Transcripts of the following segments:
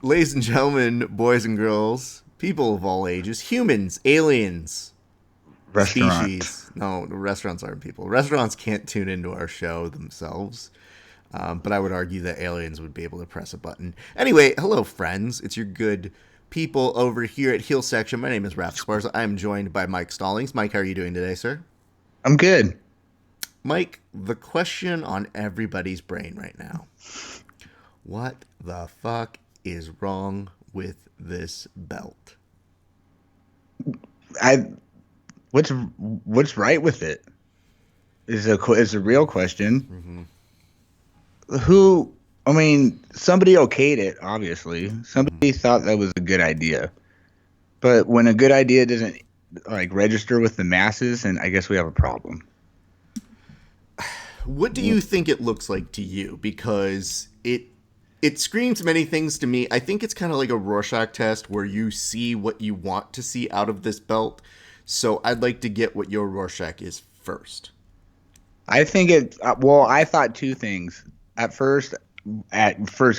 Ladies and gentlemen, boys and girls, people of all ages, humans, aliens, Restaurant. species. No, restaurants aren't people. Restaurants can't tune into our show themselves. But I would argue that aliens would be able to press a button. Anyway, hello, friends. It's your good people over here at Heel Section. My name is Raph Sparza. I am joined by Mike Stallings. Mike, how are you doing today, sir? I'm good. Mike, the question on everybody's brain right now. What the fuck is wrong with this belt? What's right with it? Is a real question. Mm-hmm. Somebody okayed it, obviously. Somebody thought that was a good idea. But when a good idea doesn't register with the masses, and I guess we have a problem. What do you think it looks like to you? Because it screams many things to me. I think it's kind of like a Rorschach test where you see what you want to see out of this belt. So I'd like to get what your Rorschach is first. I think I thought two things. At first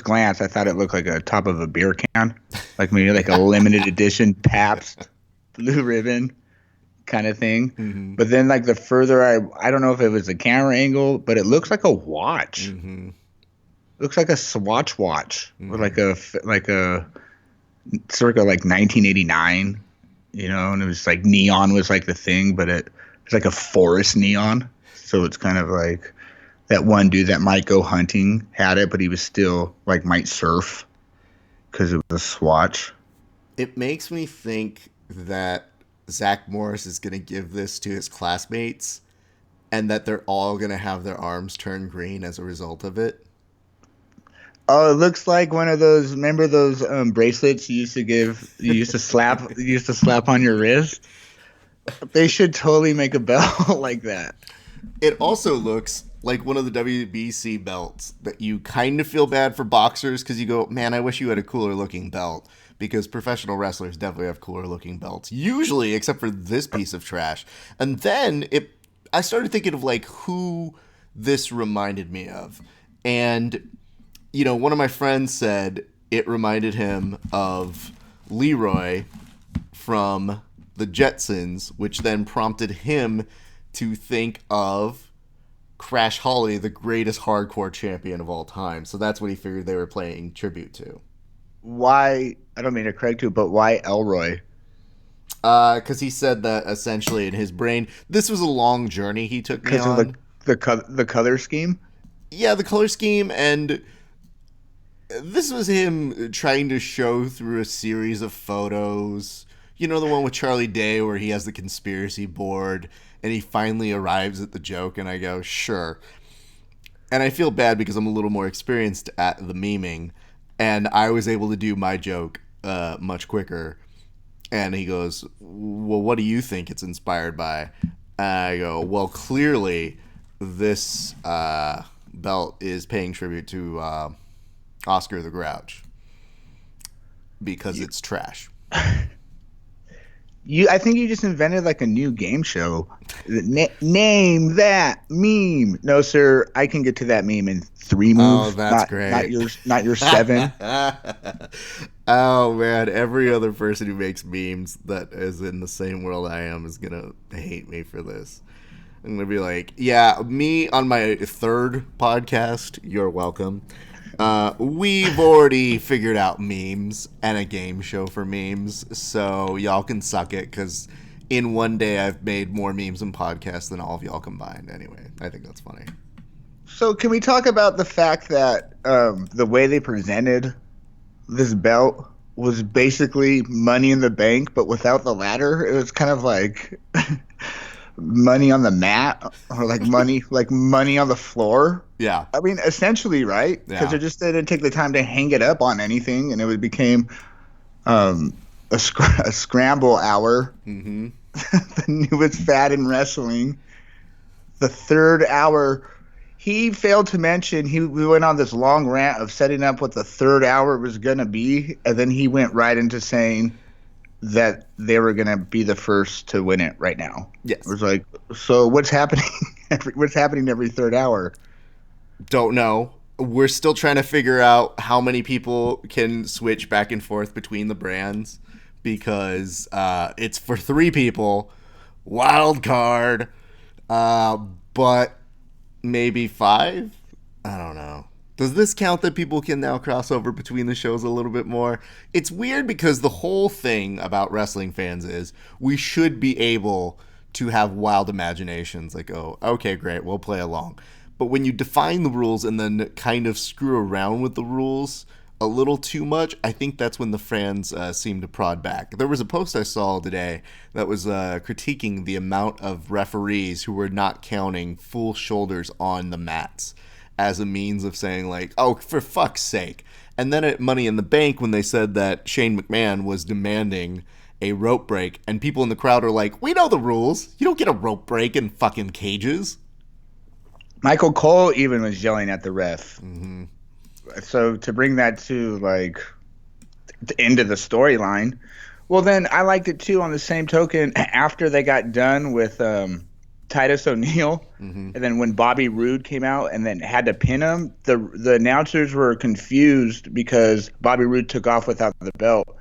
glance, I thought it looked like a top of a beer can, like maybe like a limited edition Pabst Blue Ribbon kind of thing. Mm-hmm. But then, the further I don't know if it was the camera angle, but it looks like a watch. Mm-hmm. Looks like a Swatch watch, Mm-hmm. or like a circa 1989, and it was like neon was like the thing, but it's like a forest neon, so it's kind of like. That one dude that might go hunting had it, but he was still might surf because it was a Swatch. It makes me think that Zach Morris is going to give this to his classmates and that they're all going to have their arms turn green as a result of it. Oh, it looks like one of those. Remember those bracelets you used to give? You used to slap on your wrist. They should totally make a belt like that. It also looks like one of the WBC belts that you kind of feel bad for boxers because you go, man, I wish you had a cooler looking belt, because professional wrestlers definitely have cooler looking belts, usually, except for this piece of trash. And then I started thinking of who this reminded me of. And, one of my friends said it reminded him of Leroy from the Jetsons, which then prompted him to think of Crash Holly, the greatest hardcore champion of all time. So that's what he figured they were playing tribute to. Why? I don't mean to correct you, but why Elroy? Because he said that essentially in his brain, this was a long journey he took me on. Because of the color scheme? Yeah, the color scheme, and this was him trying to show through a series of photos. The one with Charlie Day where he has the conspiracy board and he finally arrives at the joke, and I go, sure. And I feel bad because I'm a little more experienced at the memeing, and I was able to do my joke much quicker. And he goes, well, what do you think it's inspired by? And I go, well, clearly this belt is paying tribute to Oscar the Grouch because it's trash. I think you just invented a new game show. Name that meme. No, sir, I can get to that meme in 3 moves. Oh, that's great. Not your 7. Oh, man. Every other person who makes memes that is in the same world I am is going to hate me for this. I'm going to be like, yeah, me on my 3rd podcast, you're welcome. We've already figured out memes and a game show for memes, so y'all can suck it, because in one day I've made more memes and podcasts than all of y'all combined. Anyway, I think that's funny. So can we talk about the fact that the way they presented this belt was basically Money in the Bank, but without the ladder? It was kind of like money on the mat, or money on the floor. Yeah. I mean, essentially, right? Because they just didn't take the time to hang it up on anything, and it became a scramble hour. Mm-hmm. The newest fad in wrestling. The 3rd hour, he failed to mention, we went on this long rant of setting up what the 3rd hour was going to be, and then he went right into saying that they were going to be the first to win it right now. Yes. It was like, so what's happening? What's happening every 3rd hour? Don't know. we're still trying to figure out how many people can switch back and forth between the brands because it's for 3 people. Wild card. But maybe 5? I don't know. Does this count that people can now cross over between the shows a little bit more? It's weird because the whole thing about wrestling fans is we should be able to have wild imaginations. Like, oh, okay, great, we'll play along. But when you define the rules and then kind of screw around with the rules a little too much, I think that's when the fans seem to prod back. There was a post I saw today that was critiquing the amount of referees who were not counting full shoulders on the mats as a means of saying, like, oh, for fuck's sake. And then at Money in the Bank, when they said that Shane McMahon was demanding a rope break, and people in the crowd are like, we know the rules. You don't get a rope break in fucking cages. Michael Cole even was yelling at the ref. Mm-hmm. So to bring that to, like, the end of the storyline, well, then I liked it, too, on the same token, after they got done with Titus O'Neil, and then when Bobby Roode came out and then had to pin him, the announcers were confused because Bobby Roode took off without the belt.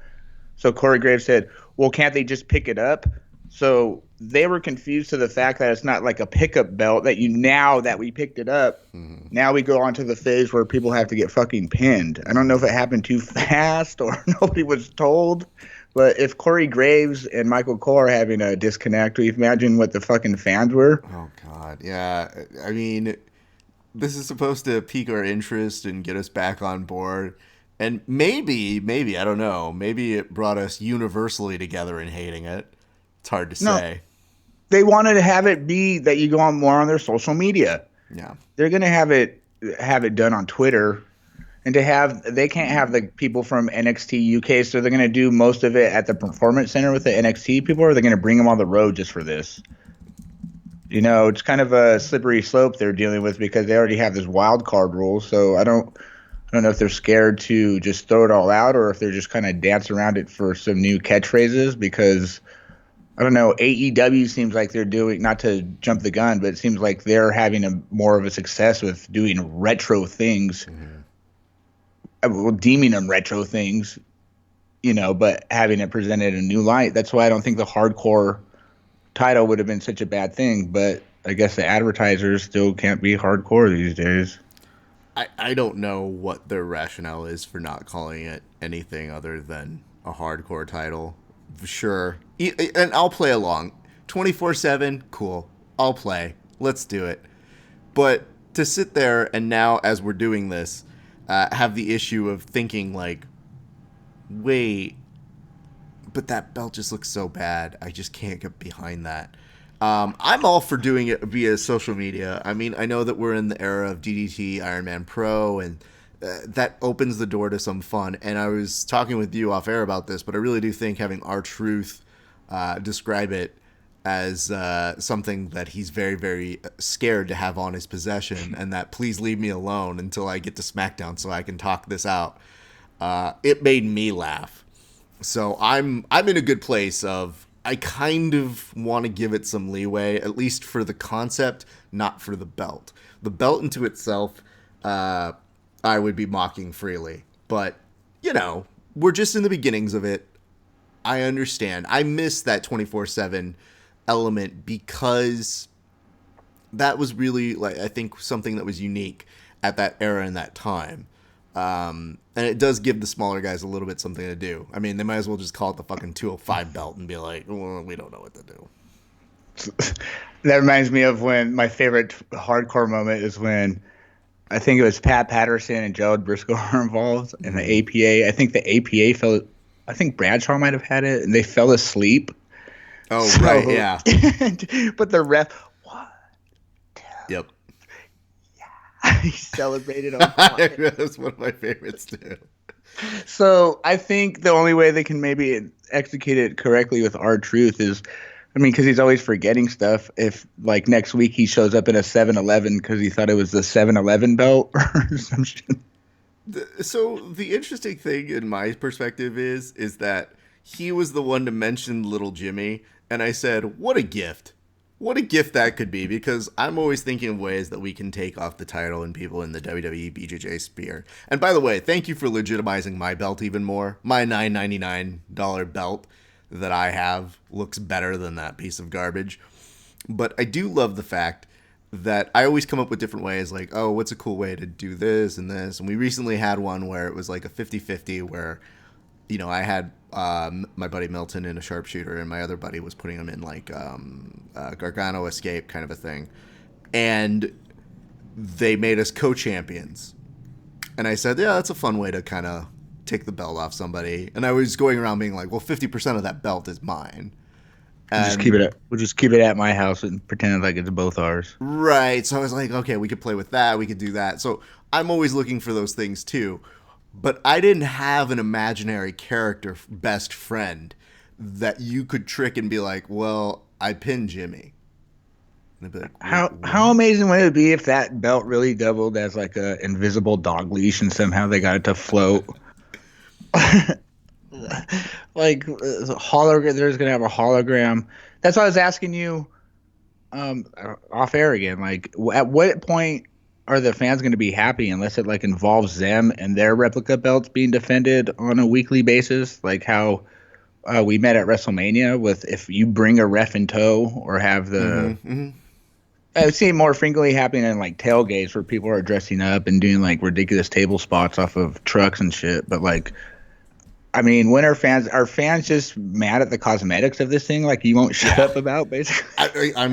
So Corey Graves said, well, can't they just pick it up? So they were confused to the fact that it's not like a pickup belt that now that we picked it up, now we go on to the phase where people have to get fucking pinned. I don't know if it happened too fast or nobody was told. But if Corey Graves and Michael Cole are having a disconnect, we imagine what the fucking fans were. Oh, God. Yeah. I mean, this is supposed to pique our interest and get us back on board. And maybe, I don't know, maybe it brought us universally together in hating it. It's hard to say. They wanted to have it be that you go on more on their social media. Yeah. They're going to have it done on Twitter. And they can't have the people from NXT UK, so they're going to do most of it at the Performance Center with the NXT people, or they're going to bring them on the road just for this. You know, it's kind of a slippery slope they're dealing with because they already have this wild card rule. So I don't know if they're scared to just throw it all out or if they're just kind of dance around it for some new catchphrases because, I don't know, AEW seems like they're doing, not to jump the gun, but it seems like they're having more of a success with doing retro things. Well, deeming them retro things, you know, but having it presented in a new light. That's why I don't think the hardcore title would have been such a bad thing. But I guess the advertisers still can't be hardcore these days. I don't know what their rationale is for not calling it anything other than a hardcore title. Sure. And I'll play along. 24/7, cool. I'll play. Let's do it. But to sit there and now, as we're doing this, have the issue of thinking like, wait, but that belt just looks so bad. I just can't get behind that. I'm all for doing it via social media. I mean, I know that we're in the era of DDT, Iron Man Pro, and that opens the door to some fun. And I was talking with you off air about this, but I really do think having R-Truth describe it as something that he's very, very scared to have on his possession, and that please leave me alone until I get to SmackDown so I can talk this out. It made me laugh. So I'm in a good place of I kind of want to give it some leeway, at least for the concept, not for the belt. The belt into itself, I would be mocking freely. But, you know, we're just in the beginnings of it. I understand. I miss that 24/7 element because that was really, like, I think something that was unique at that era and that time. And it does give the smaller guys a little bit something to do. I mean, they might as well just call it the fucking 205 belt and be like, well, we don't know what to do. That reminds me of when my favorite hardcore moment is when I think it was Pat Patterson and Gerald Briscoe were involved in the APA. I think the APA I think Bradshaw might have had it, and they fell asleep. Oh, so, right, yeah. But the ref, 1, 2, yep. Yeah. He celebrated on That's one of my favorites, too. So I think the only way they can maybe execute it correctly with R-Truth is, I mean, because he's always forgetting stuff. If, like, next week he shows up in a 7-Eleven because he thought it was the 7-Eleven belt or some shit. So the interesting thing in my perspective is that he was the one to mention little Jimmy, and I said, what a gift. What a gift that could be, because I'm always thinking of ways that we can take off the title and people in the WWE BJJ sphere. And by the way, thank you for legitimizing my belt even more. My $9.99 belt that I have looks better than that piece of garbage. But I do love the fact that I always come up with different ways, like, oh, what's a cool way to do this and this? And we recently had one where it was like a 50-50 where, you know, I had my buddy Milton in a sharpshooter, and my other buddy was putting him in like Gargano escape kind of a thing. And they made us co-champions. And I said, yeah, that's a fun way to kind of take the belt off somebody. And I was going around being like, well, 50% of that belt is mine. We'll just keep it at my house and pretend like it's both ours. Right. So I was like, okay, we could play with that. We could do that. So I'm always looking for those things too. But I didn't have an imaginary character best friend that you could trick and be like, well, I pinned Jimmy. And they'd be like, how amazing would it be if that belt really doubled as like a invisible dog leash and somehow they got it to float? Like hologram, there's gonna have a hologram. That's why I was asking you off air again. Like, at what point are the fans going to be happy unless it like involves them and their replica belts being defended on a weekly basis? Like how we met at WrestleMania with, if you bring a ref in tow or have the. I've seen it more frequently happening in like tailgates where people are dressing up and doing like ridiculous table spots off of trucks and shit. But like, I mean, when are fans just mad at the cosmetics of this thing? Like you won't shut up about, basically. I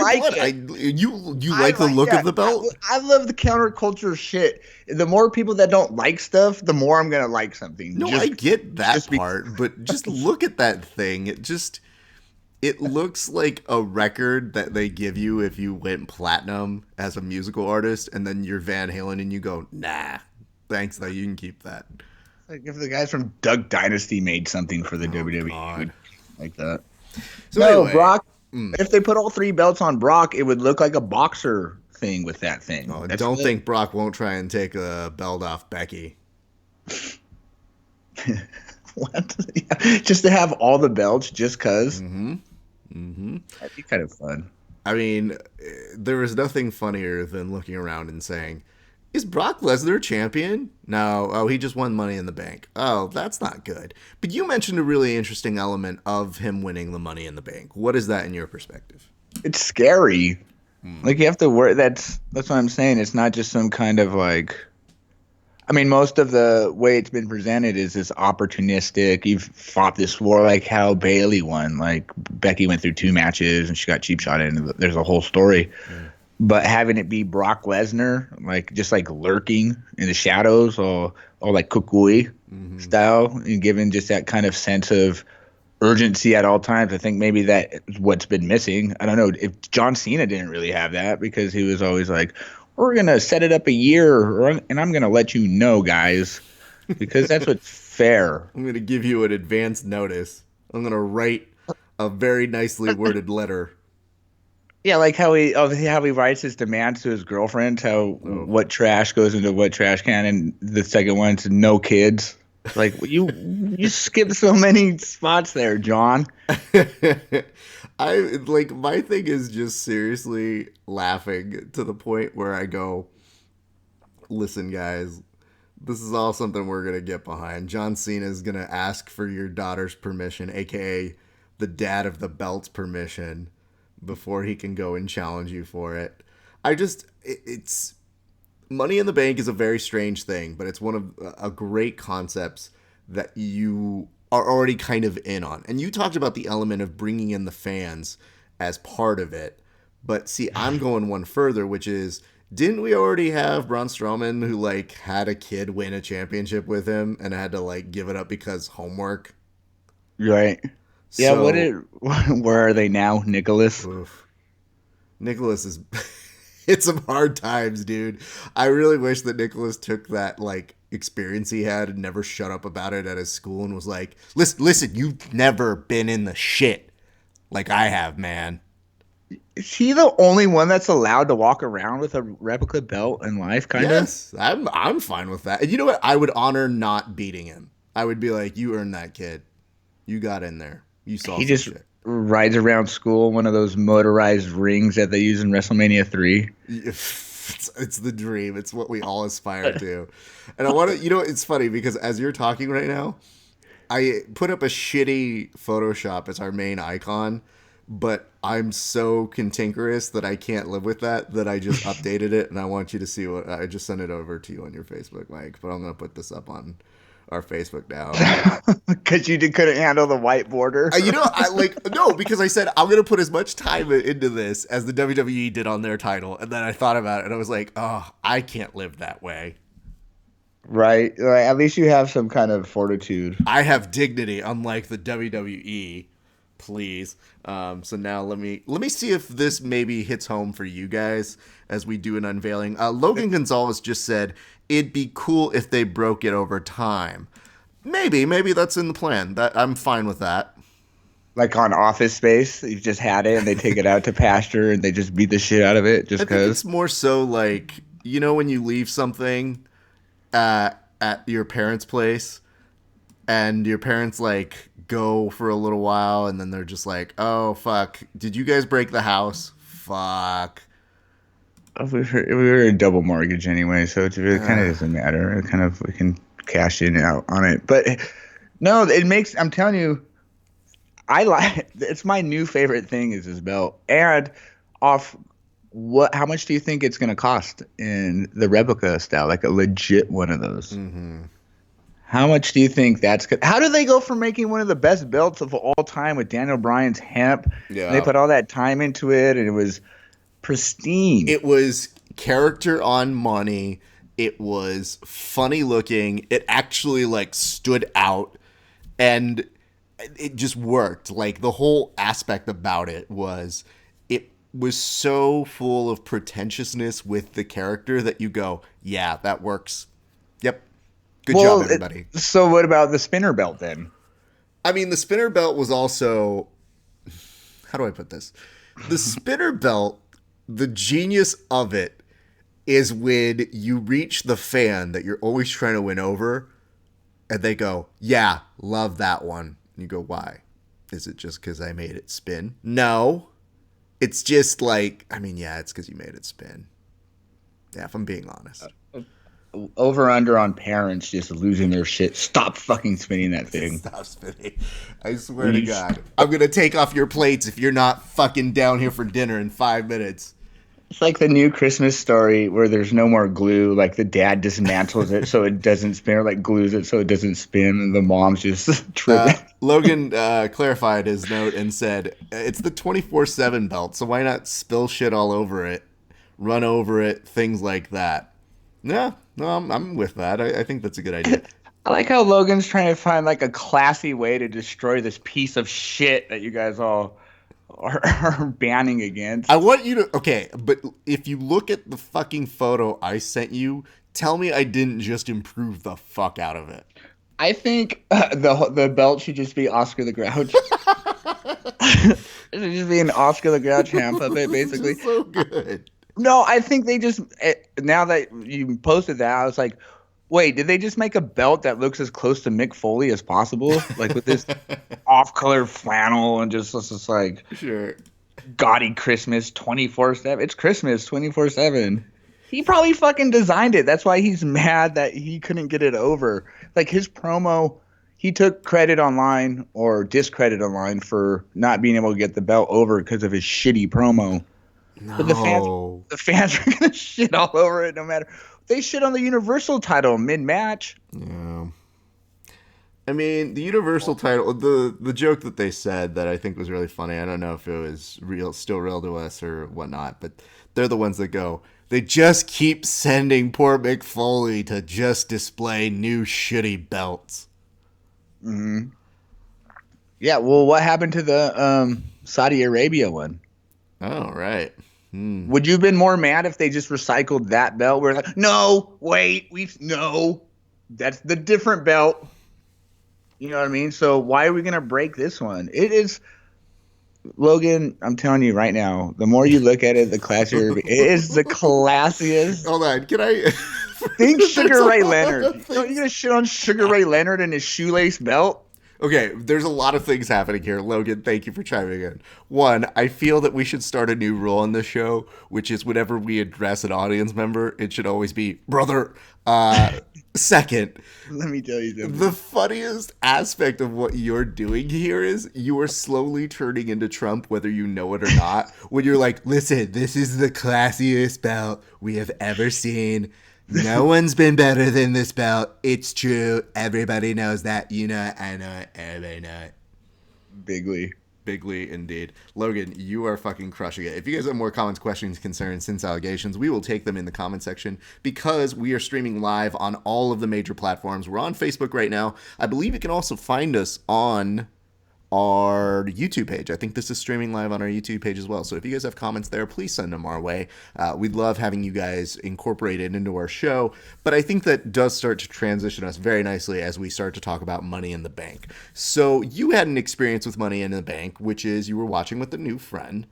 like it. You like the look of the belt? I love the counterculture shit. The more people that don't like stuff, the more I'm gonna like something. No, I get that part, but just look at that thing. It looks like a record that they give you if you went platinum as a musical artist, and then you're Van Halen and you go, nah, thanks though, you can keep that. Like if the guys from Duck Dynasty made something for the WWE like that. So anyway, Brock, if they put all three belts on Brock, it would look like a boxer thing with that thing. I don't think Brock won't try and take a belt off Becky. What? Yeah, just to have all the belts just because? That'd be kind of fun. I mean, there is nothing funnier than looking around and saying, is Brock Lesnar champion? No. Oh, he just won Money in the Bank. Oh, that's not good. But you mentioned a really interesting element of him winning the Money in the Bank. What is that in your perspective? It's scary. Like you have to worry. That's what I'm saying. It's not just some kind of like. I mean, most of the way it's been presented is this opportunistic. You've fought this war like how Bayley won. Like Becky went through 2 matches and she got cheap shot in. There's a whole story. But having it be Brock Lesnar, like just like lurking in the shadows, or like Kukui style, and giving just that kind of sense of urgency at all times. I think maybe that's what's been missing. I don't know if John Cena didn't really have that, because he was always like, we're going to set it up a year and I'm going to let you know, guys, because that's what's fair. I'm going to give you an advance notice. I'm going to write a very nicely worded letter. Yeah, like how he writes his demands to his girlfriend, what trash goes into what trash can, and the second one's no kids. Like you skipped so many spots there, John. My thing is just seriously laughing to the point where I go, listen, guys, this is all something we're gonna get behind. John Cena is gonna ask for your daughter's permission, aka the dad of the belt's permission, before he can go and challenge you for it. It's Money in the Bank is a very strange thing, but it's one of a great concepts that you are already kind of in on. And you talked about the element of bringing in the fans as part of it. But see, I'm going one further, which is, didn't we already have Braun Strowman who like had a kid win a championship with him and had to like give it up because homework? Right. Yeah, where are they now, Nicholas? Oof. Nicholas is it's some hard times, dude. I really wish that Nicholas took that like experience he had and never shut up about it at his school and was like, listen, you've never been in the shit like I have, man. Is he the only one that's allowed to walk around with a replica belt in life, kind of? Yes, I'm fine with that. And you know what? I would honor not beating him. I would be like, you earned that, kid. You got in there. You saw some shit. rides around school one of those motorized rings that they use in WrestleMania 3. It's the dream. It's what we all aspire to. And I want to, it's funny because as you're talking right now, I put up a shitty Photoshop as our main icon, but I'm so cantankerous that I can't live with that I just updated it, and I want you to see what I just sent it over to you on your Facebook, Mike. But I'm gonna put this up on our Facebook now because you couldn't handle the white border. No, because I said I'm gonna put as much time into this as the WWE did on their title, and then I thought about it and I was like, oh, I can't live that way. Right, at least you have some kind of fortitude. I have dignity, unlike the WWE. Please. So now let me see if this maybe hits home for you guys as we do an unveiling. Logan Gonzalez just said it'd be cool if they broke it over time. Maybe that's in the plan. That I'm fine with that. Like on Office Space, you just had it and they take it out to pasture and they just beat the shit out of it just because. It's more so like, when you leave something at your parents' place and your parents like go for a little while and then they're just like, oh fuck, did you guys break the house? Fuck. We were a double mortgage anyway, so it kind of doesn't matter. We can cash in and out on it. But no, I'm telling you, it's my new favorite thing is this belt. And how much do you think it's going to cost in the replica style, like a legit one of those? Mm-hmm. How much do you think how do they go from making one of the best belts of all time with Daniel Bryan's hemp? Yeah. They put all that time into it, and it was pristine. It was character on money. It was funny looking. It actually like stood out, and it just worked. Like the whole aspect about it was so full of pretentiousness with the character that you go, yeah, that works. Yep. Good job, everybody. So what about the spinner belt then? I mean, the spinner belt was also, how do I put this? The spinner belt, the genius of it is when you reach the fan that you're always trying to win over and they go, yeah, love that one. And you go, why? Is it just because I made it spin? No. It's just like, it's because you made it spin. Yeah, if I'm being honest. Over under on parents just losing their shit. Stop fucking spinning that thing. Stop spinning. I swear to God. I'm going to take off your plates if you're not fucking down here for dinner in 5 minutes. It's like the new Christmas Story where there's no more glue. Like the dad dismantles it so it doesn't spin, or like glues it so it doesn't spin, and the mom's just tripping. Logan clarified his note and said, it's the 24/7 belt, so why not spill shit all over it, run over it, things like that. No, I'm with that. I think that's a good idea. I like how Logan's trying to find like a classy way to destroy this piece of shit that you guys all are banning against. I want you to, okay, but if you look at the fucking photo I sent you, tell me I didn't just improve the fuck out of it. I think the belt should just be Oscar the Grouch. It should just be an Oscar the Grouch hand puppet, basically. So good. No, I think they just, now that you posted that, I was like, wait, did they just make a belt that looks as close to Mick Foley as possible? Like with this off-color flannel and just like sure, gaudy Christmas 24/7. It's Christmas 24/7. He probably fucking designed it. That's why he's mad that he couldn't get it over. Like his promo, he took credit online or discredit online for not being able to get the belt over because of his shitty promo. No. But the fans are gonna shit all over it no matter. They shit on the Universal title mid-match. Yeah. I mean, the Universal title, the joke that they said that I think was really funny, I don't know if it was still real to us or whatnot, but they're the ones that go, they just keep sending poor Mick Foley to just display new shitty belts. Mm-hmm. Yeah, well, what happened to the Saudi Arabia one? Oh, right. Would you have been more mad if they just recycled that belt? We're like, no, wait, no, that's the different belt. You know what I mean? So why are we going to break this one? It is, Logan, I'm telling you right now, the more you look at it, the classier. It is the classiest. Hold on, can I... Think Sugar Ray Leonard. You're going to shit on Sugar Ray Leonard and his shoelace belt? Okay, there's a lot of things happening here. Logan, thank you for chiming in. One, I feel that we should start a new rule on this show, which is whenever we address an audience member, it should always be brother. Second, Let me tell you something. the funniest aspect of what you're doing here is you are slowly turning into Trump, whether you know it or not. When you're like, listen, this is the classiest belt we have ever seen. No one's been better than this belt. It's true. Everybody knows that. You know it. I know it. Everybody know it. Bigly. Bigly indeed. Logan, you are fucking crushing it. If you guys have more comments, questions, concerns, since allegations, we will take them in the comment section because we are streaming live on all of the major platforms. We're on Facebook right now. I believe you can also find us on our YouTube page. I think this is streaming live on our YouTube page as well. So if you guys have comments there, please send them our way. We'd love having you guys incorporated into our show. But I think that does start to transition us very nicely as we start to talk about Money in the Bank. So you had an experience with Money in the Bank, which is you were watching with a new friend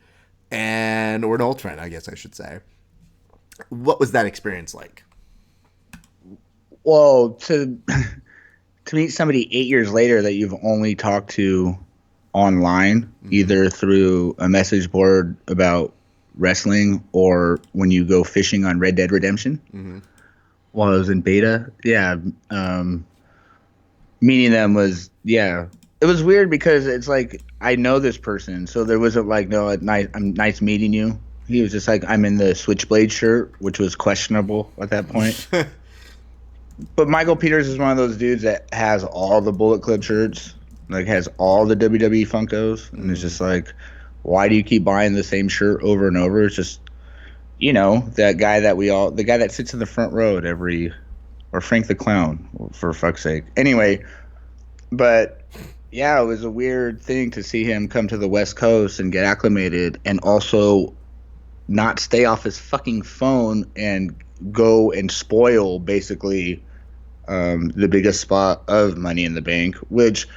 or an old friend, I guess I should say. What was that experience like? Well, to meet somebody 8 years later that you've only talked to online, either through a message board about wrestling or when you go fishing on Red Dead Redemption, while I was in beta, meeting them was, it was weird because it's like, I know this person, so there wasn't like, no, I'm nice meeting you. He was just like, I'm in the Switchblade shirt, which was questionable at that point. But Michael Peters is one of those dudes that has all the Bullet Club shirts, like has all the WWE Funkos, and it's just like, why do you keep buying the same shirt over and over? It's just, that guy the guy that sits in the front row at or Frank the Clown, for fuck's sake. Anyway, but yeah, it was a weird thing to see him come to the West Coast and get acclimated and also not stay off his fucking phone and go and spoil basically the biggest spot of Money in the Bank, which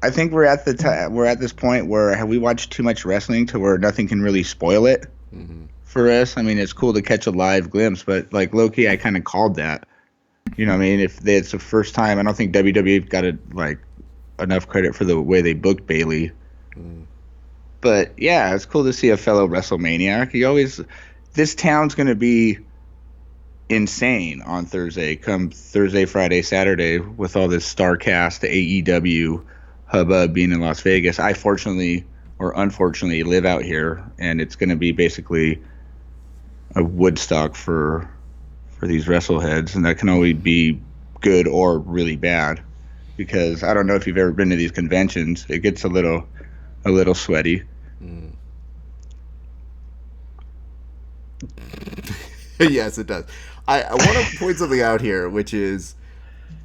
I think we're at this point where have we watched too much wrestling to where nothing can really spoil it for us. I mean, it's cool to catch a live glimpse, but like low-key, I kind of called that. You know what I mean? If it's the first time, I don't think WWE got enough credit for the way they booked Bayley. But yeah, it's cool to see a fellow WrestleManiac. This town's going to be insane on Thursday, come Thursday, Friday, Saturday, with all this star cast, the AEW hubbub being in Las Vegas. I fortunately or unfortunately live out here, and it's going to be basically a Woodstock for these wrestleheads, and that can only be good or really bad, because I don't know if you've ever been to these conventions. It gets a little sweaty. Yes, it does. I want to point something out here, which is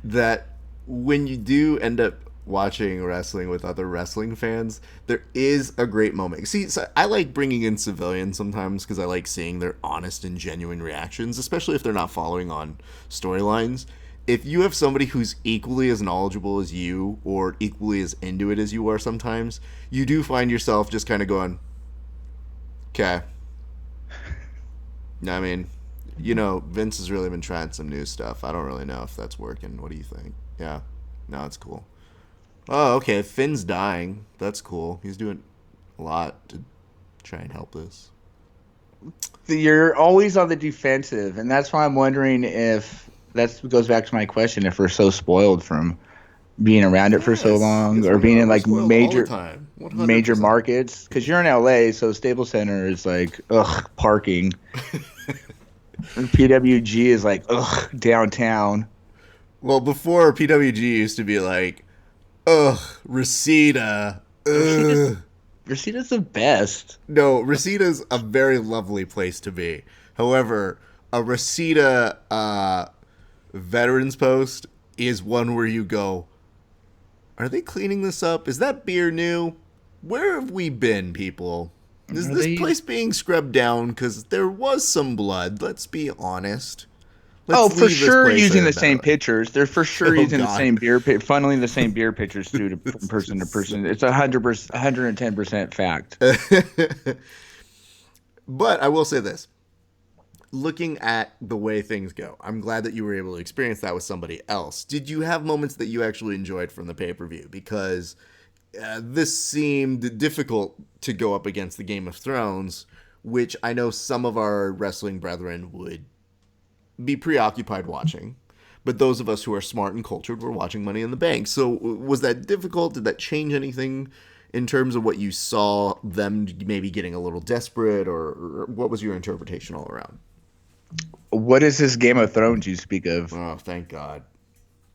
that when you do end up watching wrestling with other wrestling fans, there is a great moment. See, so I like bringing in civilians sometimes because I like seeing their honest and genuine reactions, especially if they're not following on storylines. If you have somebody who's equally as knowledgeable as you or equally as into it as you are sometimes, you do find yourself just kind of going, okay. I mean, Vince has really been trying some new stuff. I don't really know if that's working. What do you think? Yeah. No, it's cool. Oh, okay. Finn's dying. That's cool. He's doing a lot to try and help this. You're always on the defensive, and that's why I'm wondering if that goes back to my question, if we're so spoiled from being around it for so long or being in like major markets, because you're in LA, so Staples Center is like parking. And PWG is like downtown. Well, before PWG used to be like Reseda. Resita's the best. No, Resita's a very lovely place to be. However, a Reseda Veterans Post is one where you go, are they cleaning this up? Is that beer new? Where have we been, people? Is this place being scrubbed down? Because there was some blood. Let's be honest. For sure using the same pitchers. They're for sure using the same beer, funneling the same beer pitchers through from person to person. It's 110% fact. But I will say this. looking at the way things go, I'm glad that you were able to experience that with somebody else. Did you have moments that you actually enjoyed from the pay-per-view? Because this seemed difficult to go up against the Game of Thrones, which I know some of our wrestling brethren would be preoccupied watching. But those of us who are smart and cultured were watching Money in the Bank. So was that difficult? Did that change anything in terms of what you saw them maybe getting a little desperate, or what was your interpretation all around? What is this Game of Thrones you speak of? Oh, thank God.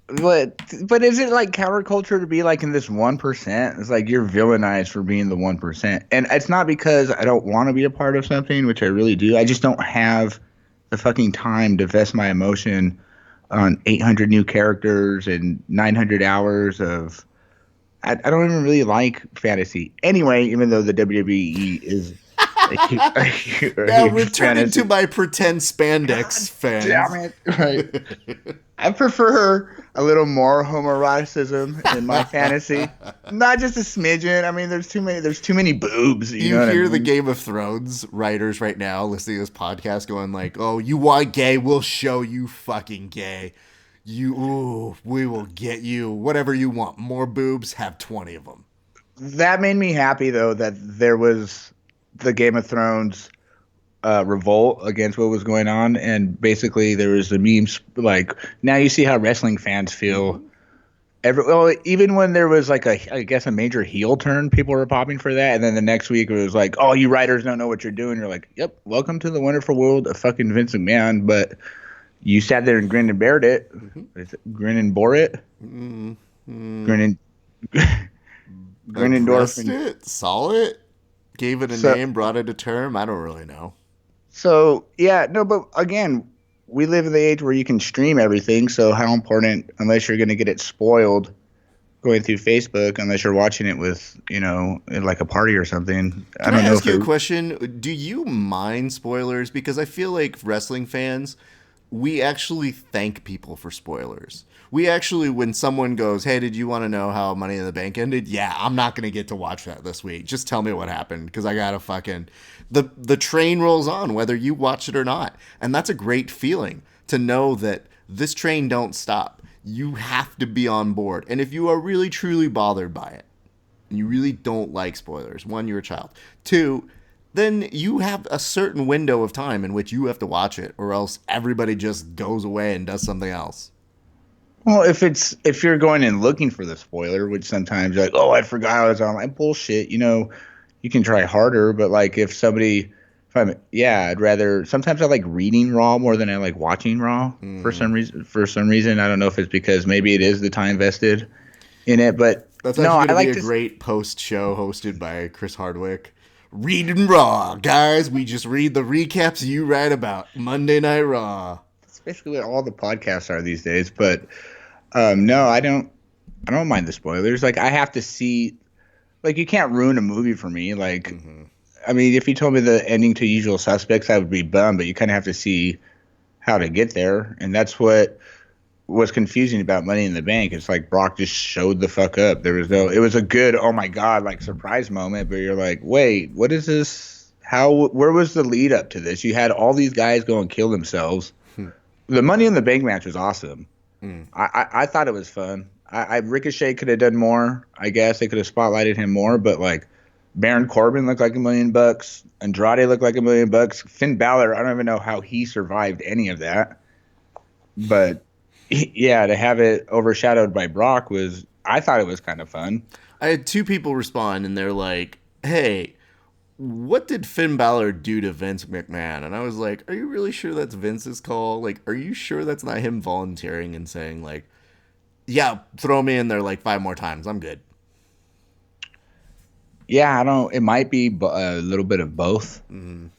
But is it like counterculture to be like in this 1%? It's like you're villainized for being the 1%. And it's not because I don't want to be a part of something, which I really do. I just don't have the fucking time to vest my emotion on 800 new characters and 900 hours of. I don't even really like fantasy. Anyway, even though the WWE is Now returning to my pretend spandex fans. Damn it! Right. I prefer a little more homoeroticism in my fantasy, not just a smidgen. I mean, there's too many boobs. You know hear what I the mean? Game of Thrones writers right now listening to this podcast going like, "Oh, you want gay? We'll show you fucking gay. We will get you whatever you want. More boobs, have 20 of them." That made me happy though that there was the Game of Thrones revolt against what was going on, and basically there was the memes like, now you see how wrestling fans feel. Even when there was like I guess a major heel turn, people were popping for that, and then the next week it was like, oh, you writers don't know what you're doing. You're like, yep, welcome to the wonderful world of fucking Vince McMahon, but you sat there and grinned and bared it. Grin and bore it. Grin and Addressed it, saw it, gave it a name, brought it a term. I don't really know. So, yeah, no, but again, we live in the age where you can stream everything. So how important, unless you're going to get it spoiled going through Facebook, unless you're watching it with, in like a party or something. I don't know. Can I ask you a question? Do you mind spoilers? Because I feel like wrestling fans, we actually thank people for spoilers. We actually, when someone goes, hey, did you want to know how Money in the Bank ended? Yeah, I'm not going to get to watch that this week. Just tell me what happened, because I got to fucking... The train rolls on, whether you watch it or not. And that's a great feeling, to know that this train don't stop. You have to be on board. And if you are really, truly bothered by it, and you really don't like spoilers, one, you're a child. Two, then you have a certain window of time in which you have to watch it, or else everybody just goes away and does something else. Well, if you're going and looking for the spoiler, which sometimes you're like, oh, I forgot I was online. Bullshit. You can try harder, but like I'd rather, sometimes I like reading Raw more than I like watching Raw for some reason. I don't know if it's because maybe it is the time vested in it, but that's actually going to be a great post show hosted by Chris Hardwick. Reading Raw, guys. We just read the recaps you write about Monday Night Raw. That's basically what all the podcasts are these days. But no, I don't mind the spoilers. Like, I have to see. Like, you can't ruin a movie for me. Like, I mean, if you told me the ending to Usual Suspects, I would be bummed. But you kind of have to see how to get there, and that's what was confusing about Money in the Bank. It's like Brock just showed the fuck up. It was a good, oh my God, like surprise moment, but you're like, wait, what is this? Where was the lead up to this? You had all these guys go and kill themselves. The Money in the Bank match was awesome. I thought it was fun. Ricochet could have done more. I guess they could have spotlighted him more, but like Baron Corbin looked like $1 million. Andrade looked like $1 million. Finn Balor, I don't even know how he survived any of that, but yeah, to have it overshadowed by Brock I thought it was kind of fun. I had two people respond, and they're like, hey, what did Finn Balor do to Vince McMahon? And I was like, are you really sure that's Vince's call? Like, are you sure that's not him volunteering and saying, like, yeah, throw me in there like 5 more times. I'm good. Yeah, it might be a little bit of both. I don't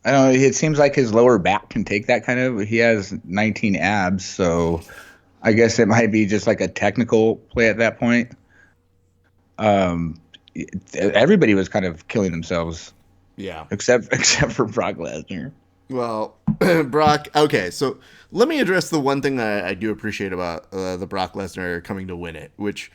know. It seems like his lower back can take that kind of. He has 19 abs, so I guess it might be just like a technical play at that point. Everybody was kind of killing themselves. Yeah. Except for Brock Lesnar. Well, Brock. Okay, so let me address the one thing that I do appreciate about the Brock Lesnar coming to win it, which,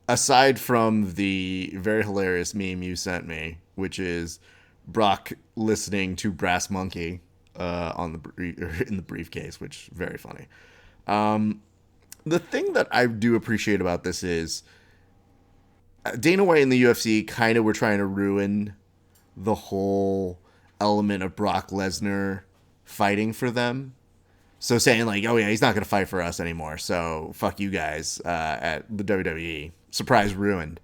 aside from the very hilarious meme you sent me, which is Brock listening to Brass Monkey in the briefcase, which is very funny. The thing that I do appreciate about this is Dana White and the UFC kind of were trying to ruin the whole element of Brock Lesnar fighting for them. So saying like, oh yeah, he's not going to fight for us anymore. So fuck you guys at the WWE. Surprise ruined.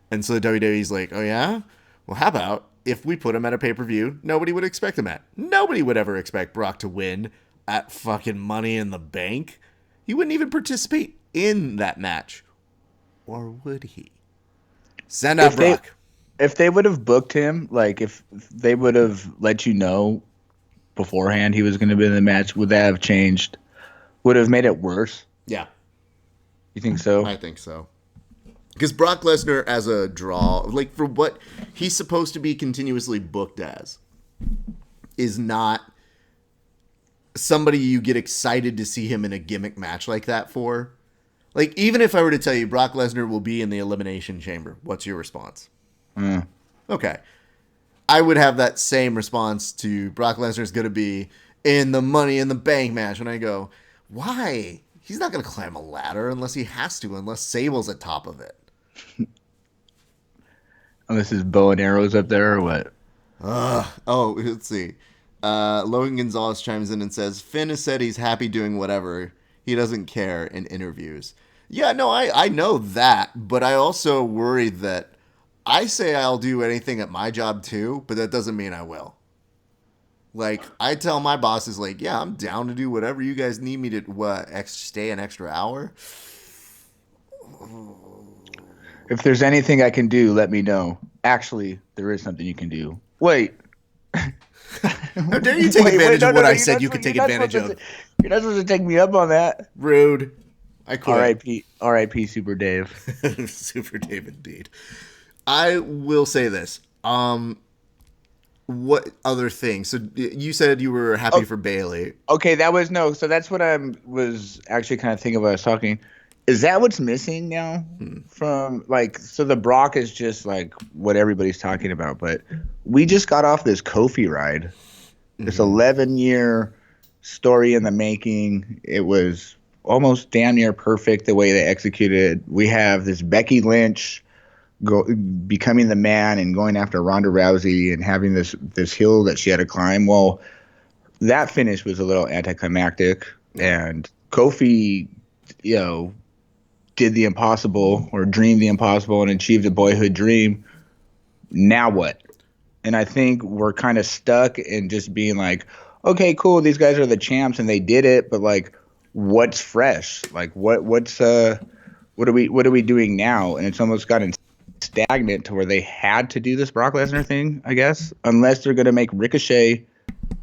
And so the WWE's like, oh yeah? Well, how about if we put him at a pay-per-view nobody would expect him at? Nobody would ever expect Brock to win at fucking Money in the Bank. He wouldn't even participate in that match. Or would he? Send out Brock. If they would have booked him, like if they would have let you know beforehand he was going to be in the match, would that have changed? Would have made it worse? Yeah. You think so? I think so. Because Brock Lesnar as a draw, like for what he's supposed to be continuously booked as, is not somebody you get excited to see him in a gimmick match like that for. Like, even if I were to tell you Brock Lesnar will be in the Elimination Chamber, what's your response? Okay. I would have that same response to Brock Lesnar's going to be in the Money in the Bank match. And I go, why? He's not going to climb a ladder unless he has to, unless Sable's at top of it. Unless his bow and arrows up there or what? Let's see. Logan Gonzalez chimes in and says, Finn has said he's happy doing whatever. He doesn't care in interviews. Yeah, no, I know that, but I also worry that I say I'll do anything at my job too, but that doesn't mean I will. Like, I tell my bosses, like, yeah, I'm down to do whatever you guys need me to, stay an extra hour? If there's anything I can do, let me know. Actually, there is something you can do. Wait. How dare you take advantage of what I said you could take advantage of? You're not supposed to take me up on that. Rude. I quit. R.I.P. Super Dave. Super Dave, indeed. I will say this. What other thing? So you said you were happy for Bayley. Okay, so that's what I was actually kind of thinking about. I was talking. Is that what's missing now from so the Brock is just like what everybody's talking about, but we just got off this Kofi ride. This 11-year story in the making. It was almost damn near perfect the way they executed it. We have this Becky Lynch becoming the man and going after Ronda Rousey and having this hill that she had to climb. Well, that finish was a little anticlimactic, and Kofi, did the impossible or dreamed the impossible and achieved a boyhood dream. Now what? And I think we're kind of stuck in just being like, okay, cool, these guys are the champs and they did it, but like, what's fresh? Like, what are we doing now? And it's almost gotten stagnant to where they had to do this Brock Lesnar thing, I guess, unless they're going to make Ricochet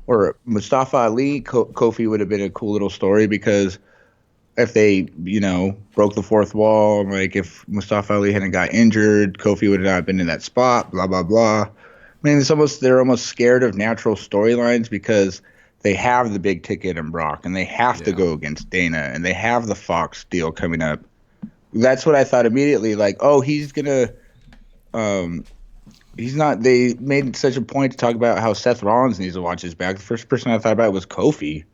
or Mustafa Ali. Kofi would have been a cool little story, because if they, broke the fourth wall, like if Mustafa Ali hadn't got injured, Kofi would have not been in that spot, blah, blah, blah. I mean, they're almost scared of natural storylines because they have the big ticket in Brock and they have to go against Dana and they have the Fox deal coming up. That's what I thought immediately. Like, oh, he's going to he's not – they made such a point to talk about how Seth Rollins needs to watch his back. The first person I thought about was Kofi.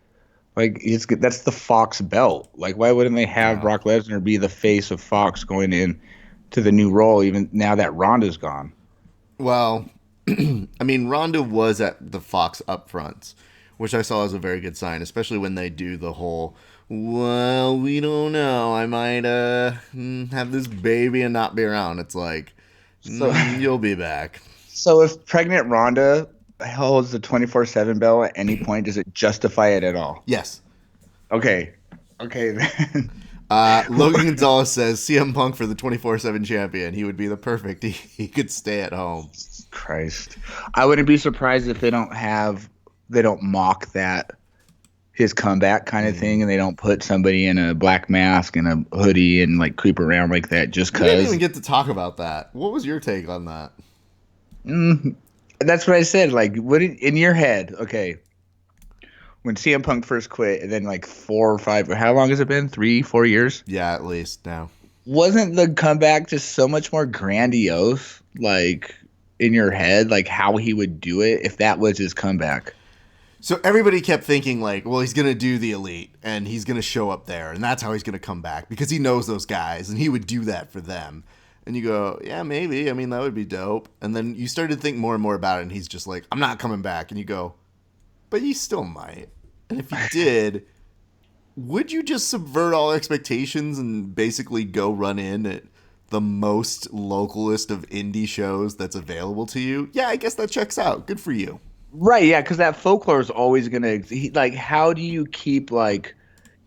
Like, that's the Fox belt. Like, why wouldn't they have Brock Lesnar be the face of Fox going in to the new role, even now that Ronda's gone? Well, I mean, Ronda was at the Fox upfronts, which I saw as a very good sign, especially when they do the whole, well, we don't know, I might have this baby and not be around. It's like, you'll be back. So if pregnant Ronda holds the 24/7 belt at any point, does it justify it at all? Yes. Okay then. Logan Gonzalez says CM Punk for the 24/7 champion. He would be the perfect. He could stay at home. Christ, I wouldn't be surprised if they don't mock that his comeback kind of thing, and they don't put somebody in a black mask and a hoodie and like creep around like that just because. We didn't even get to talk about that. What was your take on that? That's what I said. Like, what in your head? Okay, when CM Punk first quit, and then like 4 or 5, how long has it been? 3, 4 years? Yeah, at least now. Wasn't the comeback just so much more grandiose? Like in your head, like how he would do it if that was his comeback? So everybody kept thinking like, well, he's gonna do the Elite and he's gonna show up there, and that's how he's gonna come back because he knows those guys and he would do that for them. And you go, yeah, maybe. I mean, that would be dope. And then you started to think more and more about it, and he's just like, I'm not coming back. And you go, but you still might. And if you did, would you just subvert all expectations and basically go run in at the most localist of indie shows that's available to you? Yeah, I guess that checks out. Good for you. Right, yeah, because that folklore is always gonna like. How do you keep like,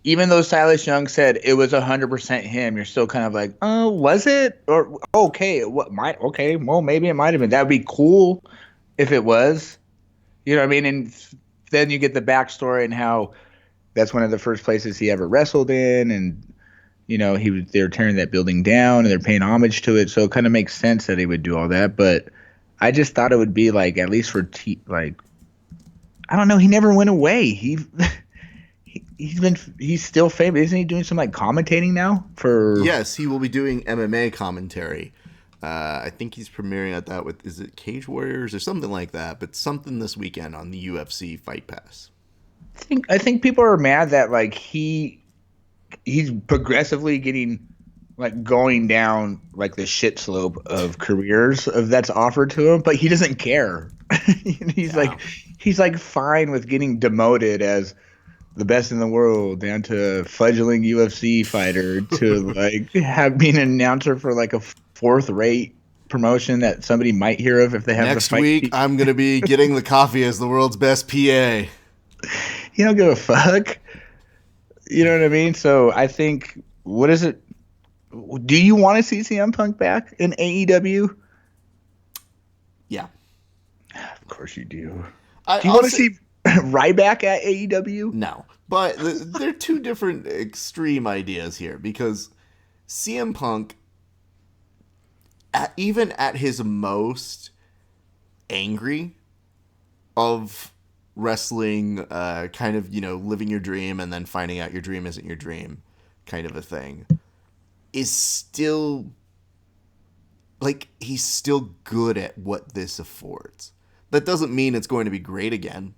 even though Silas Young said it was 100% him, you're still kind of like, oh, was it? Or okay, what might? Okay, well, maybe it might have been. That'd be cool if it was. You know what I mean? And then you get the backstory and how that's one of the first places he ever wrestled in, and they're tearing that building down and they're paying homage to it, so it kind of makes sense that he would do all that, but. I just thought it would be like, at least for like, I don't know. He never went away. He's still famous. Isn't he doing some like commentating now for? Yes, he will be doing MMA commentary. I think he's premiering at that with, is it Cage Warriors or something like that? But something this weekend on the UFC Fight Pass. I think people are mad that like he's progressively getting. Like going down like the shit slope of careers that's offered to him, but he doesn't care. He's like fine with getting demoted as the best in the world down to fledgling UFC fighter to like being an announcer for like a fourth rate promotion that somebody might hear of if they have next week. I'm gonna be getting the coffee as the world's best PA. You don't give a fuck. You know what I mean? So I think what is it? Do you want to see CM Punk back in AEW? Yeah. Of course you do. Do you want to see Ryback at AEW? No. But they're two different extreme ideas here because CM Punk, even at his most angry of wrestling, kind of, living your dream and then finding out your dream isn't your dream kind of a thing, is still like he's still good at what this affords. That doesn't mean it's going to be great again,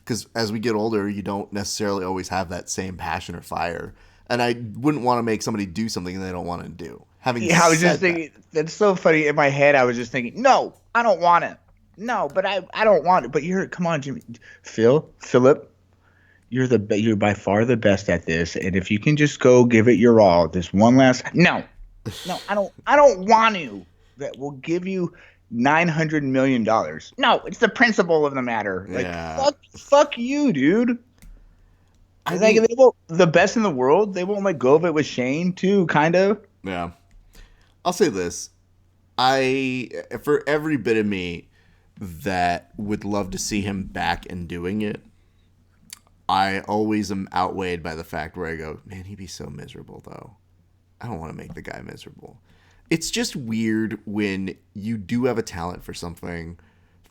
because as we get older, you don't necessarily always have that same passion or fire. And I wouldn't want to make somebody do something they don't want to do. I was just thinking that's so funny. In my head, I was just thinking, no, I don't want it. No, but I don't want it. But come on, Jimmy, Philip. You're by far the best at this, and if you can just go give it your all, this one last no, I don't want to. That will give you $900 million. No, it's the principle of the matter. Like fuck you, dude. I think they won't, the best in the world. They won't let go of it with Shane too, kind of. Yeah, I'll say this: for every bit of me that would love to see him back and doing it, I always am outweighed by the fact where I go, man, he'd be so miserable, though. I don't want to make the guy miserable. It's just weird when you do have a talent for something,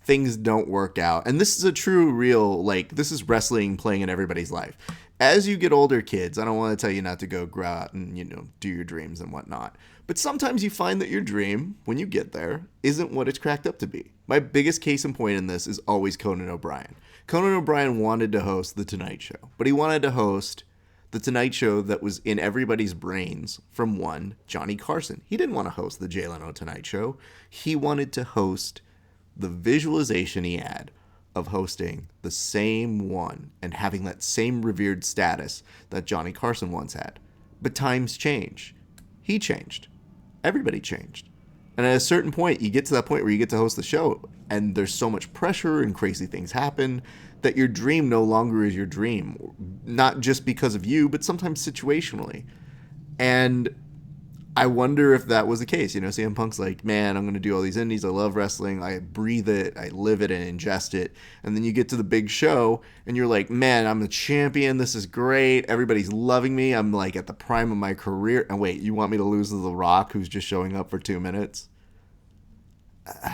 things don't work out. And this is a true, real, like, this is wrestling playing in everybody's life. As you get older, kids, I don't want to tell you not to go out and, do your dreams and whatnot. But sometimes you find that your dream, when you get there, isn't what it's cracked up to be. My biggest case in point in this is always Conan O'Brien. Conan O'Brien wanted to host The Tonight Show, but he wanted to host The Tonight Show that was in everybody's brains from one, Johnny Carson. He didn't want to host the Jay Leno Tonight Show. He wanted to host the visualization he had of hosting the same one and having that same revered status that Johnny Carson once had. But times change. He changed. Everybody changed. And at a certain point, you get to that point where you get to host the show, and there's so much pressure and crazy things happen that your dream no longer is your dream. Not just because of you, but sometimes situationally. And I wonder if that was the case. CM Punk's like, man, I'm going to do all these indies. I love wrestling. I breathe it. I live it and ingest it. And then you get to the big show and you're like, man, I'm the champion. This is great. Everybody's loving me. I'm like at the prime of my career. And wait, you want me to lose to The Rock, who's just showing up for 2 minutes?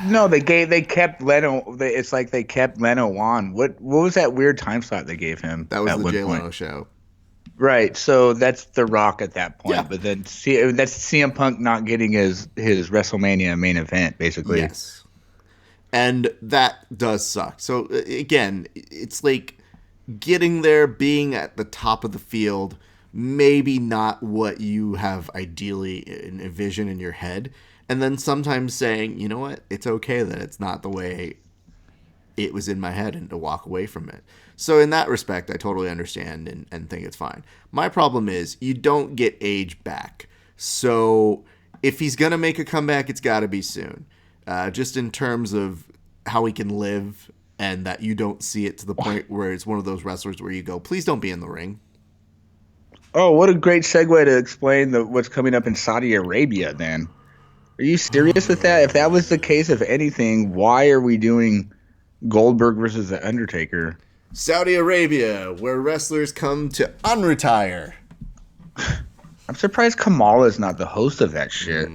No, they kept Leno. It's like they kept Leno on. What was that weird time slot they gave him? That was the Jay Leno show. Right, so that's The Rock at that point. Yeah. But then that's CM Punk not getting his WrestleMania main event, basically. Yes. And that does suck. So, again, it's like getting there, being at the top of the field, maybe not what you have ideally envisioned in your head. And then sometimes saying, you know what, it's okay that it's not the way it was in my head and to walk away from it. So in that respect, I totally understand and think it's fine. My problem is you don't get age back. So if he's going to make a comeback, it's got to be soon. Just in terms of how he can live and that you don't see it to the point where it's one of those wrestlers where you go, please don't be in the ring. Oh, what a great segue to explain what's coming up in Saudi Arabia then. Are you serious with that? If that was the case, if anything, why are we doing Goldberg versus The Undertaker? Saudi Arabia, where wrestlers come to unretire. I'm surprised Kamala's not the host of that shit.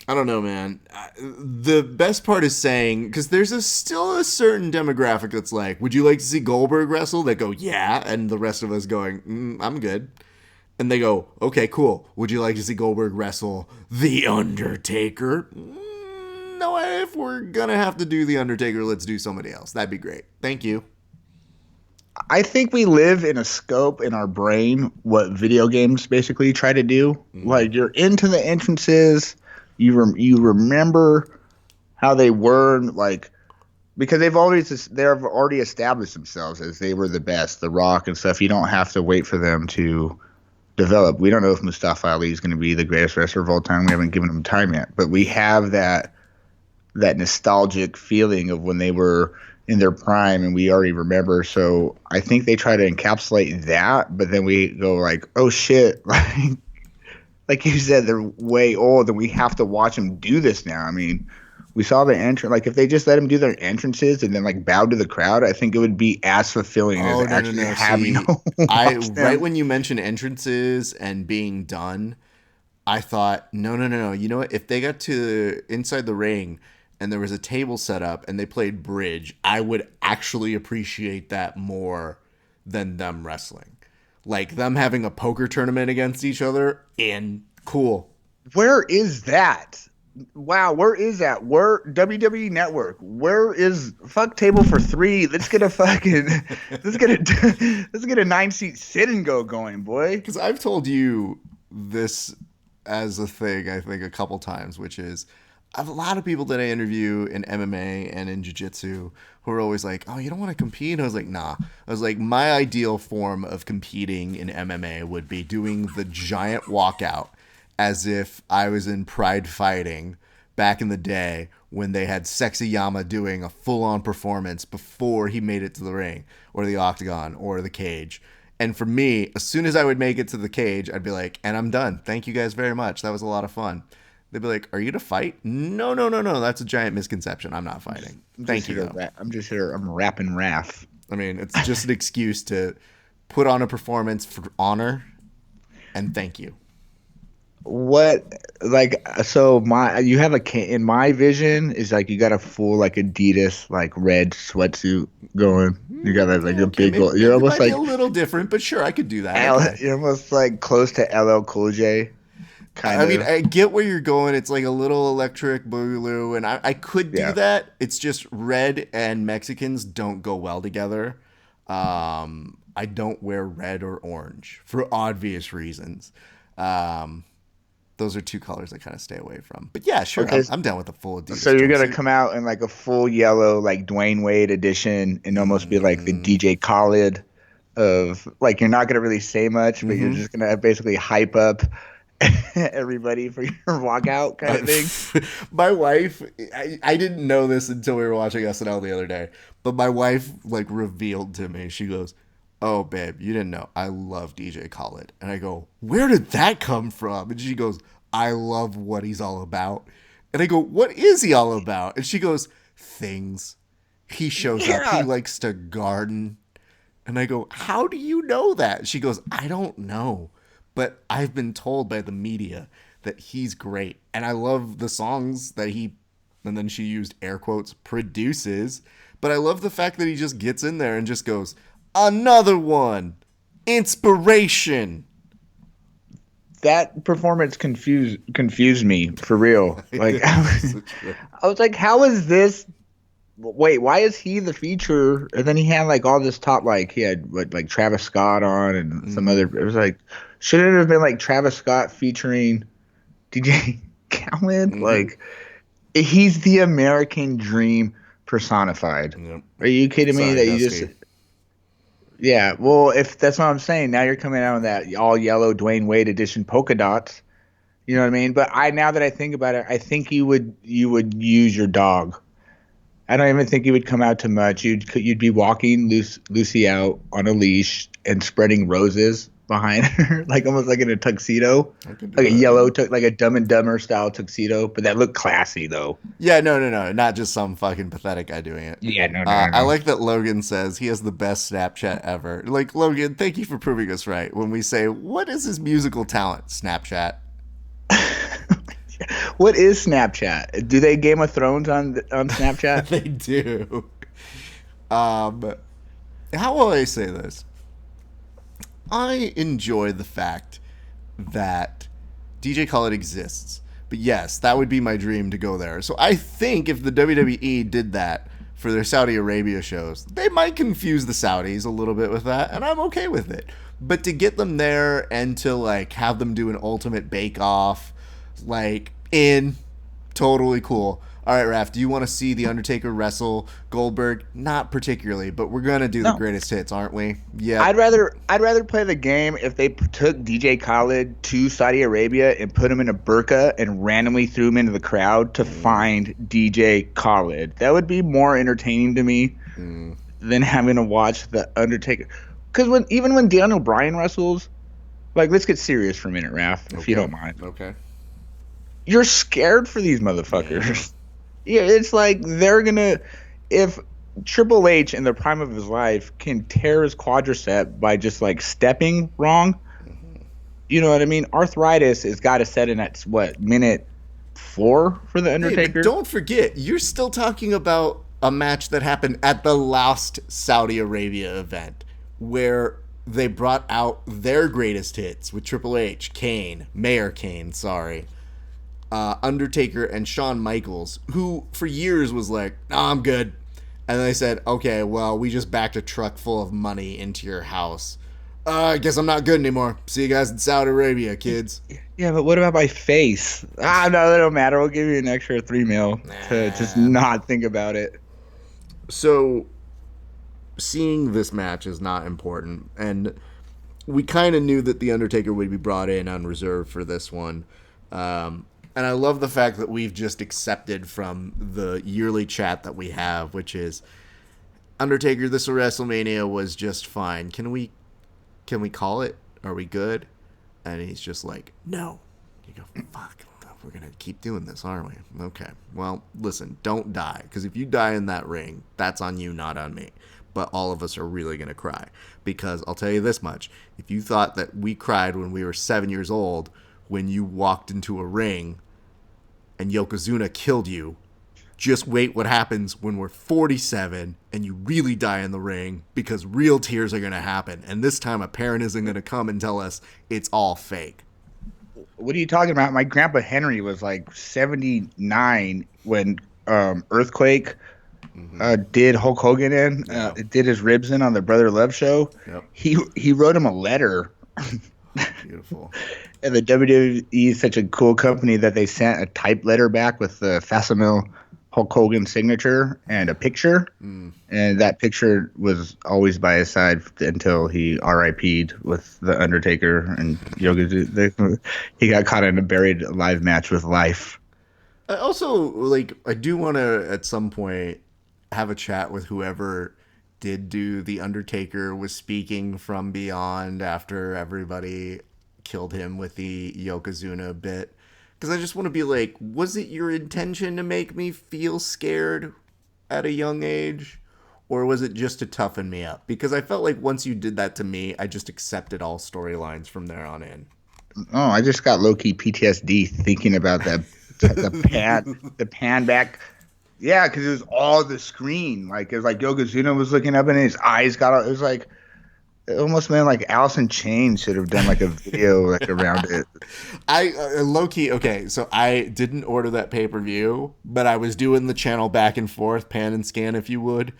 I don't know, man. The best part is saying, because there's still a certain demographic that's like, would you like to see Goldberg wrestle? They go, yeah. And the rest of us going, I'm good. And they go, okay, cool. Would you like to see Goldberg wrestle The Undertaker? No, if we're going to have to do The Undertaker, let's do somebody else. That'd be great. Thank you. I think we live in a scope in our brain what video games basically try to do. Like, you're into the entrances. You remember how they were, like, because they've already established themselves as they were the best, The Rock and stuff. You don't have to wait for them to develop. We don't know if Mustafa Ali is going to be the greatest wrestler of all time. We haven't given him time yet, but we have that nostalgic feeling of when they were in their prime, and we already remember. So I think they try to encapsulate that, but then we go like, oh shit, like you said, they're way old, and we have to watch them do this now. I mean, we saw the entrance. Like, if they just let them do their entrances and then like bow to the crowd, I think it would be as fulfilling as actually having. Right when you mentioned entrances and being done, I thought, no. You know what? If they got to inside the ring and there was a table set up and they played bridge, I would actually appreciate that more than them wrestling. Like them having a poker tournament against each other, and cool. Where is that? Wow, where is that? Where WWE Network? Where is fuck table for three? Let's get a 9-seat sit and go going, boy. Because I've told you this as a thing, I think, a couple times, which is I have a lot of people that I interview in MMA and in jiu-jitsu who are always like, oh, you don't want to compete? And I was like, nah. I was like, my ideal form of competing in MMA would be doing the giant walkout as if I was in Pride Fighting back in the day when they had Sexy Yama doing a full-on performance before he made it to the ring or the octagon or the cage. And for me, as soon as I would make it to the cage, I'd be like, and I'm done. Thank you guys very much. That was a lot of fun. They'd be like, are you going to fight? No. That's a giant misconception. I'm not fighting. Thank you. I'm just here. I'm rapping Wrath. I mean, it's just an excuse to put on a performance for honor and thank you. What, like, so you have in my vision is like you got a full like Adidas like red sweatsuit going. You got like a big. You're almost like a little different, but sure, I could do that. You're almost like close to LL Cool J. I mean, I get where you're going. It's like a little electric boogaloo, and I could do that. It's just red and Mexicans don't go well together. I don't wear red or orange for obvious reasons. Those are two colors I kind of stay away from. But yeah, sure, okay. I'm down with the full Adidas. So you're going to come out in like a full yellow, like Dwayne Wade edition and almost be like the DJ Khaled of, like, you're not going to really say much, but you're just going to basically hype up everybody for your walkout kind of thing. My wife, I didn't know this until we were watching SNL the other day, but my wife like revealed to me, she goes, oh babe, you didn't know I love DJ Khaled. And I go, where did that come from? And she goes, I love what he's all about. And I go, what is he all about? And she goes, things. He shows up, he likes to garden. And I go, how do you know that? She goes, I don't know. But I've been told by the media that he's great. And I love the songs that he, and then she used air quotes, produces. But I love the fact that he just gets in there and just goes, another one. Inspiration. That performance confused me, for real. Like, I was like, how is this wait, why is he the feature? And then he had like all this top, like he had what, like Travis Scott on and some other. It was like, shouldn't it have been like Travis Scott featuring DJ Khaled? Like, he's the American dream personified. Yep. Are you kidding me Sorry, that you Dusty. just? Yeah, well, if that's what I'm saying, now you're coming out with that all yellow Dwayne Wade edition polka dots. You know what I mean? But now that I think about it, I think you would use your dog. I don't even think you would come out too much. You'd be walking Lucy out on a leash and spreading roses behind her, like almost like in a tuxedo, like a yellow, like a Dumb and Dumber style tuxedo, but that looked classy though. Yeah, no, not just some fucking pathetic guy doing it. Yeah, no. I like that Logan says he has the best Snapchat ever. Like, Logan, thank you for proving us right when we say, what is his musical talent? Snapchat. What is Snapchat? Do they Game of Thrones on Snapchat? They do. How will I say this? I enjoy the fact that DJ Khaled exists. But yes, that would be my dream to go there. So I think if the WWE did that for their Saudi Arabia shows, they might confuse the Saudis a little bit with that, and I'm okay with it. But to get them there and to like have them do an ultimate bake-off, like, totally cool. All right, Raph, do you want to see The Undertaker wrestle Goldberg? Not particularly, but we're going to do the greatest hits, aren't we? Yeah. I'd rather play the game if they took DJ Khaled to Saudi Arabia and put him in a burqa and randomly threw him into the crowd to find DJ Khaled. That would be more entertaining to me than having to watch The Undertaker. Because even when Daniel Bryan wrestles, like, let's get serious for a minute, Raph, if you don't mind. Okay. You're scared for these motherfuckers. Yeah, it's like they're gonna, if Triple H in the prime of his life can tear his quadricep by just like stepping wrong, you know what I mean? Arthritis has got to set in at what, minute 4 for the Undertaker? Hey, but don't forget, you're still talking about a match that happened at the last Saudi Arabia event where they brought out their greatest hits with Triple H, Mayor Kane, Undertaker, and Shawn Michaels, who for years was like, "No, I'm good." And they said, "Okay, well, we just backed a truck full of money into your house. I guess I'm not good anymore. See you guys in Saudi Arabia, kids." Yeah, but what about my face? No, that don't matter. We'll give you an extra $3 million to just not think about it. So, seeing this match is not important, and we kind of knew that The Undertaker would be brought in on reserve for this one. And I love the fact that we've just accepted from the yearly chat that we have, which is, Undertaker, this WrestleMania was just fine. Can we call it? Are we good? And he's just like, no. You go, fuck, we're going to keep doing this, aren't we? Okay. Well, listen, don't die. Because if you die in that ring, that's on you, not on me. But all of us are really going to cry. Because I'll tell you this much. If you thought that we cried when we were 7 years old, when you walked into a ring and Yokozuna killed you, just wait what happens when we're 47 and you really die in the ring, because real tears are going to happen. And this time a parent isn't going to come and tell us it's all fake. What are you talking about? My grandpa Henry was like 79 when Earthquake did Hulk Hogan did his ribs in on the Brother Love show. Yep. He wrote him a letter. Beautiful. And the WWE is such a cool company that they sent a typed letter back with the facsimile Hulk Hogan signature and a picture. And that picture was always by his side until he RIP'd with The Undertaker and Yokozuna. He got caught in a buried alive match with Life. I also, I do want to, at some point, have a chat with whoever did do The Undertaker was speaking from beyond after everybody killed him with the Yokozuna bit. Because I just want to be like, was it your intention to make me feel scared at a young age? Or was it just to toughen me up? Because I felt like once you did that to me, I just accepted all storylines from there on in. Oh, I just got low-key PTSD thinking about that. the pan back. Yeah, because it was all the screen. Like, it was like Yokozuna was looking up and his eyes got out. It was like almost meant like Alice in Chains should have done like a video like around it. I low key okay. So I didn't order that pay-per-view, but I was doing the channel back and forth, pan and scan, if you would,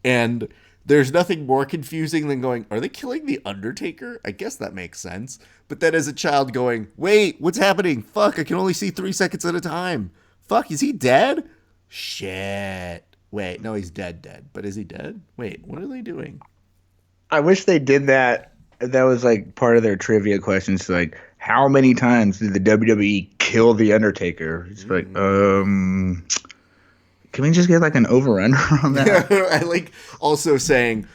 and there's nothing more confusing than going, are they killing the Undertaker? I guess that makes sense. But then as a child going, wait, what's happening? Fuck, I can only see 3 seconds at a time. Fuck, is he dead? Shit. Wait, no, he's dead. But is he dead? Wait, what are they doing? I wish they did that. That was like part of their trivia questions. Like, how many times did the WWE kill the Undertaker? It's like, can we just get like an over-under on that? I like also saying,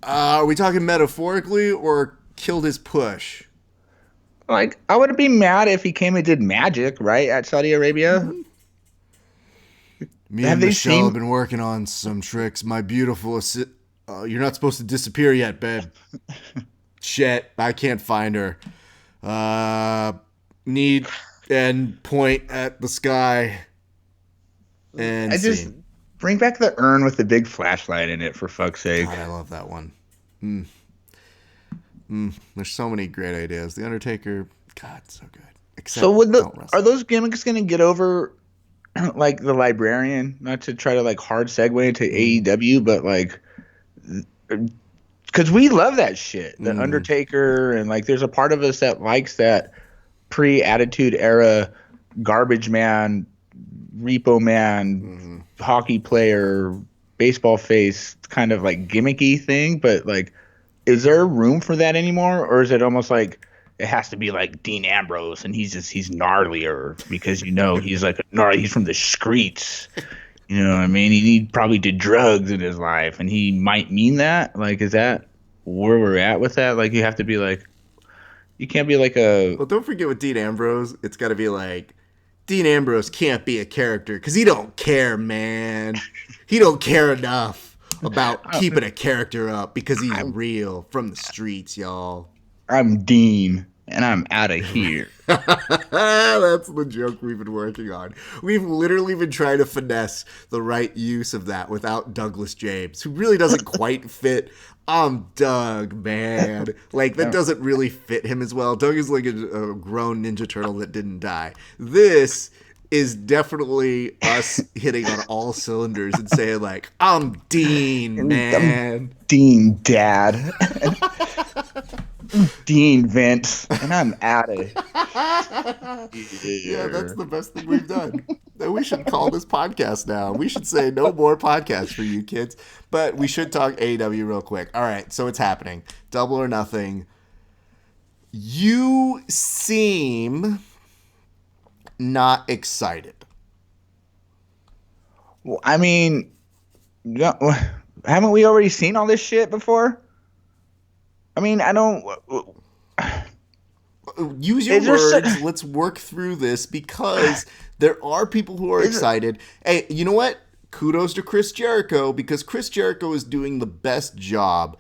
are we talking metaphorically or killed his push? Like, I wouldn't be mad if he came and did magic, right, at Saudi Arabia. Mm-hmm. Me and Michelle have been working on some tricks. My beautiful you're not supposed to disappear yet, babe. Shit, I can't find her. Need and point at the sky. And I just bring back the urn with the big flashlight in it, for fuck's sake. God, I love that one. There's so many great ideas. The Undertaker, God, so good. Except so are those gimmicks going to get over, like the Librarian? Not to try to like hard segue into AEW, but like, because we love that shit, the Undertaker, and like there's a part of us that likes that pre-Attitude Era garbage man, repo man, hockey player, baseball face kind of like gimmicky thing. But like, is there room for that anymore, or is it almost like it has to be like Dean Ambrose and he's gnarlier because he's like he's from the streets. You know what I mean? He probably did drugs in his life, and he might mean that. Like, is that where we're at with that? Like, you have to be like, you can't be like a. Well, don't forget with Dean Ambrose, it's got to be like, Dean Ambrose can't be a character because he don't care, man. He don't care enough about keeping a character up because he's real from the streets, y'all. I'm Dean, and I'm out of here. That's the joke we've been working on. We've literally been trying to finesse the right use of that without Douglas James, who really doesn't quite fit. I'm Doug, man. Like, that doesn't really fit him as well. Doug is like a grown Ninja Turtle that didn't die. This is definitely us hitting on all cylinders and saying, like, I'm Dean, man. I'm Dean, Dad. Dean, Vince, and I'm out of here. Yeah, that's the best thing we've done. We should call this podcast now. We should say no more podcasts for you kids. But we should talk AEW real quick. All right, so it's happening. Double or Nothing. You seem not excited. Well, I mean, haven't we already seen all this shit before? I mean, I don't. Use your words. Let's work through this because there are people who are excited. Hey, you know what? Kudos to Chris Jericho, because Chris Jericho is doing the best job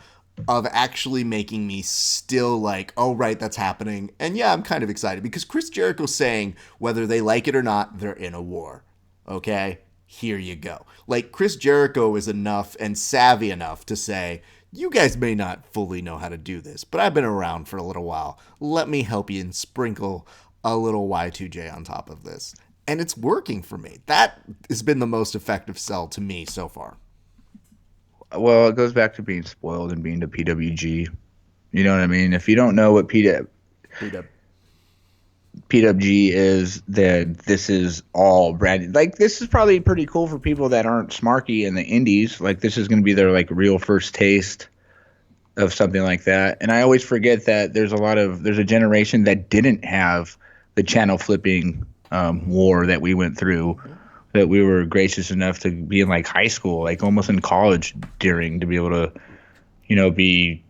of actually making me still like, oh, right, that's happening. And yeah, I'm kind of excited because Chris Jericho's saying whether they like it or not, they're in a war. Okay? Here you go. Like, Chris Jericho is enough and savvy enough to say, you guys may not fully know how to do this, but I've been around for a little while. Let me help you and sprinkle a little Y2J on top of this. And it's working for me. That has been the most effective sell to me so far. Well, it goes back to being spoiled and being the PWG. You know what I mean? If you don't know what PWG is, then this is all branded. Like, this is probably pretty cool for people that aren't smarky in the indies. Like, this is going to be their like real first taste of something like that. And I always forget that there's a generation that didn't have the channel flipping war that we went through, that we were gracious enough to be in like high school, like almost in college to be able to, be,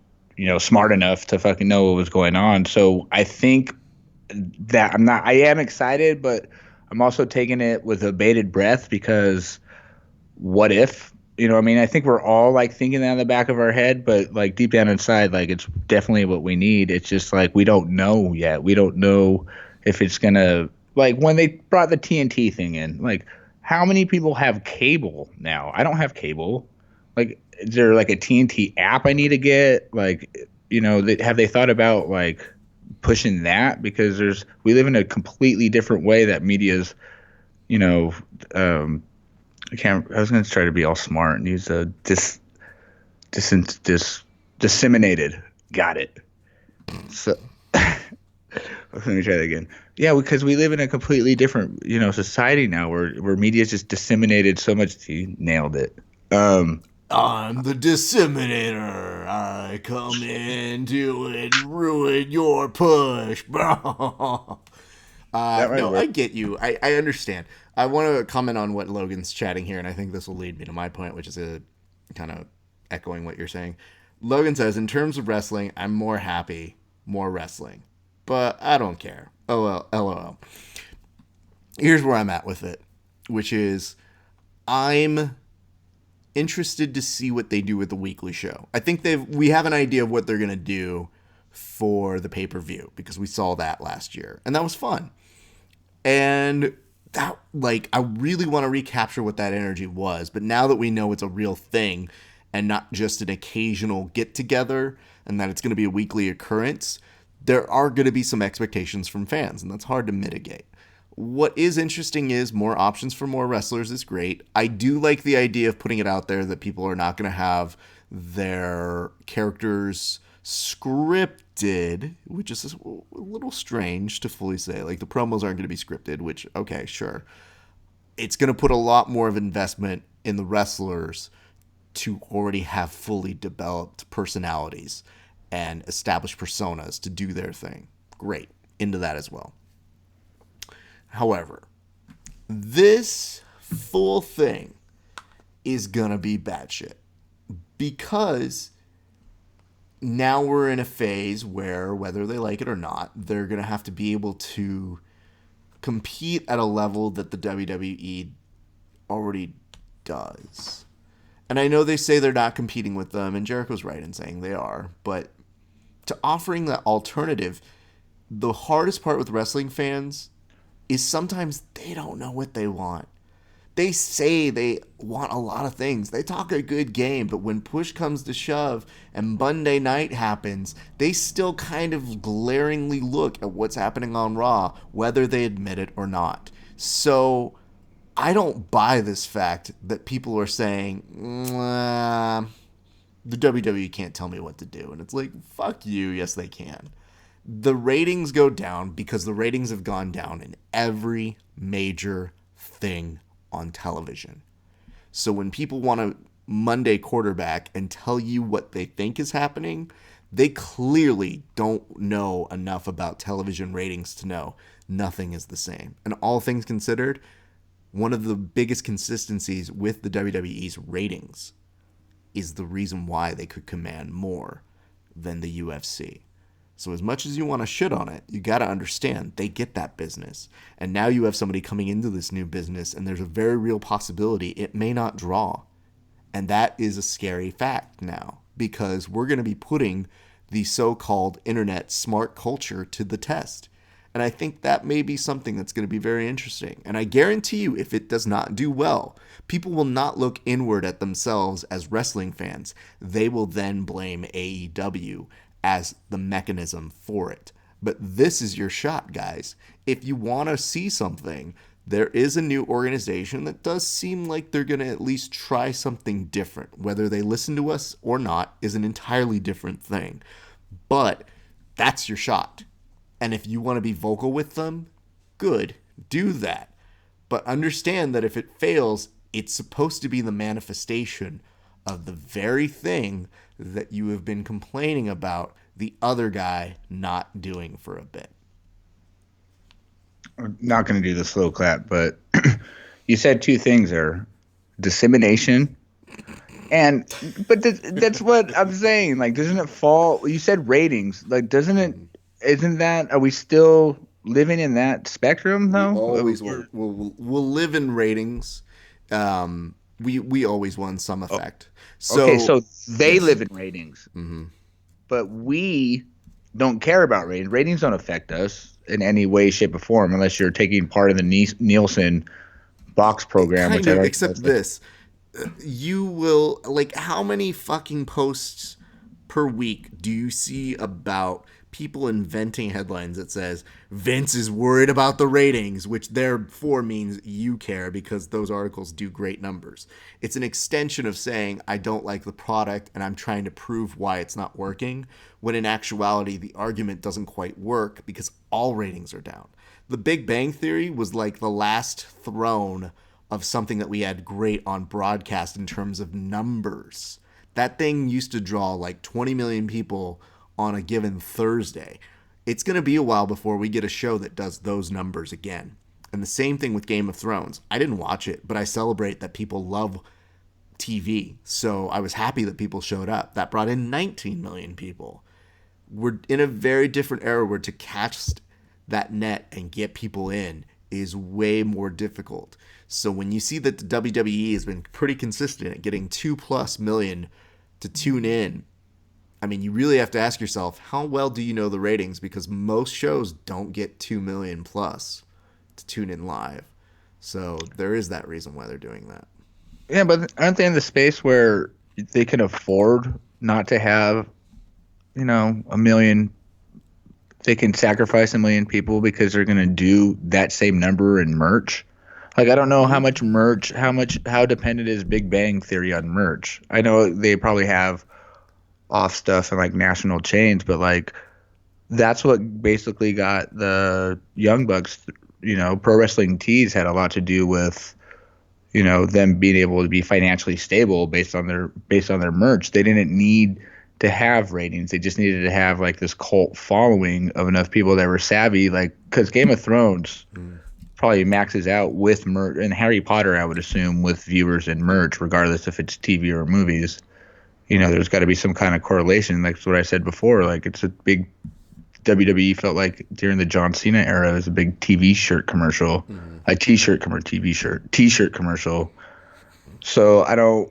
smart enough to fucking know what was going on. So I think that I am excited, but I'm also taking it with a bated breath because what if, I think we're all like thinking that in the back of our head, but like deep down inside, like it's definitely what we need. It's just like, we don't know yet. We don't know if it's going to, like when they brought the TNT thing in, like how many people have cable now? I don't have cable. Like, is there like a TNT app I need to get? Like, have they thought about like pushing that? Because we live in a completely different way that media's, you know, I was going to try to be all smart and use a disseminated. Got it. So let me try that again. Yeah, because we live in a completely different, society now where media is just disseminated so much. You nailed it. I'm the disseminator. I come in to ruin your push. No, I get you. I understand. I want to comment on what Logan's chatting here, and I think this will lead me to my point, which is a kind of echoing what you're saying. Logan says, in terms of wrestling, I'm more happy, more wrestling. But I don't care. LOL. Here's where I'm at with it, which is I'm interested to see what they do with the weekly show. I think we have an idea of what they're going to do for the pay-per-view because we saw that last year, and that was fun. And that, I really want to recapture what that energy was, but now that we know it's a real thing and not just an occasional get-together and that it's going to be a weekly occurrence, there are going to be some expectations from fans, and that's hard to mitigate. What is interesting is more options for more wrestlers is great. I do like the idea of putting it out there that people are not going to have their characters scripted, which is a little strange to fully say. Like, the promos aren't going to be scripted, which, okay, sure. It's going to put a lot more of investment in the wrestlers to already have fully developed personalities and established personas to do their thing. Great. Into that as well. However, this full thing is gonna be batshit because now we're in a phase where, whether they like it or not, they're gonna have to be able to compete at a level that the WWE already does. And I know they say they're not competing with them, and Jericho's right in saying they are, but to offering that alternative, the hardest part with wrestling fans is sometimes they don't know what they want. They say they want a lot of things. They talk a good game, but when push comes to shove and Monday night happens, they still kind of glaringly look at what's happening on Raw, whether they admit it or not. So I don't buy this fact that people are saying, the WWE can't tell me what to do. And it's like, fuck you. Yes, they can. The ratings go down because the ratings have gone down in every major thing on television. So when people want to Monday quarterback and tell you what they think is happening, they clearly don't know enough about television ratings to know nothing is the same. And all things considered, one of the biggest consistencies with the WWE's ratings is the reason why they could command more than the UFC. So as much as you want to shit on it, you got to understand they get that business. And now you have somebody coming into this new business, and there's a very real possibility it may not draw. And that is a scary fact now, because we're going to be putting the so-called internet smart culture to the test. And I think that may be something that's going to be very interesting. And I guarantee you, if it does not do well, people will not look inward at themselves as wrestling fans. They will then blame AEW as the mechanism for it. But this is your shot, guys. If you want to see something, there is a new organization that does seem like they're going to at least try something different. Whether they listen to us or not is an entirely different thing. But that's your shot. And if you want to be vocal with them, good, do that. But understand that if it fails, it's supposed to be the manifestation of the very thing that you have been complaining about the other guy not doing for a bit. I'm not going to do the slow clap, but you said two things there: dissemination, but that's what I'm saying. Like, doesn't it fall? You said ratings. Like, doesn't it? Isn't that? Are we still living in that spectrum though? We'll live in ratings. We always won some effect. So, okay, so they live in ratings, but we don't care about ratings. Ratings don't affect us in any way, shape, or form unless you're taking part of the Nielsen box program. Kind of, except this. You will, like, how many fucking posts per week do you see about people inventing headlines that says Vince is worried about the ratings, which therefore means you care because those articles do great numbers. It's an extension of saying I don't like the product and I'm trying to prove why it's not working, when in actuality the argument doesn't quite work because all ratings are down. The Big Bang Theory was like the last throne of something that we had great on broadcast in terms of numbers. That thing used to draw like 20 million people on a given Thursday. It's going to be a while before we get a show that does those numbers again. And the same thing with Game of Thrones. I didn't watch it, but I celebrate that people love TV. So I was happy that people showed up. That brought in 19 million people. We're in a very different era where to catch that net and get people in is way more difficult. So when you see that the WWE has been pretty consistent at getting 2+ million to tune in, I mean, you really have to ask yourself, how well do you know the ratings? Because most shows don't get 2 million plus to tune in live. So there is that reason why they're doing that. Yeah, but aren't they in the space where they can afford not to have, a million? They can sacrifice 1 million people because they're going to do that same number in merch. Like, I don't know how much merch, how dependent is Big Bang Theory on merch. I know they probably have off stuff and like national chains, but like that's what basically got the Young Bucks, Pro Wrestling Tees had a lot to do with, them being able to be financially stable based on their merch. They didn't need to have ratings. They just needed to have like this cult following of enough people that were savvy, like, because Game of Thrones probably maxes out with merch, and Harry Potter, I would assume, with viewers and merch, regardless if it's TV or movies. There's got to be some kind of correlation. Like what I said before, like it's a big WWE felt like during the John Cena era, it was a big TV shirt commercial, a t-shirt commercial. So I don't,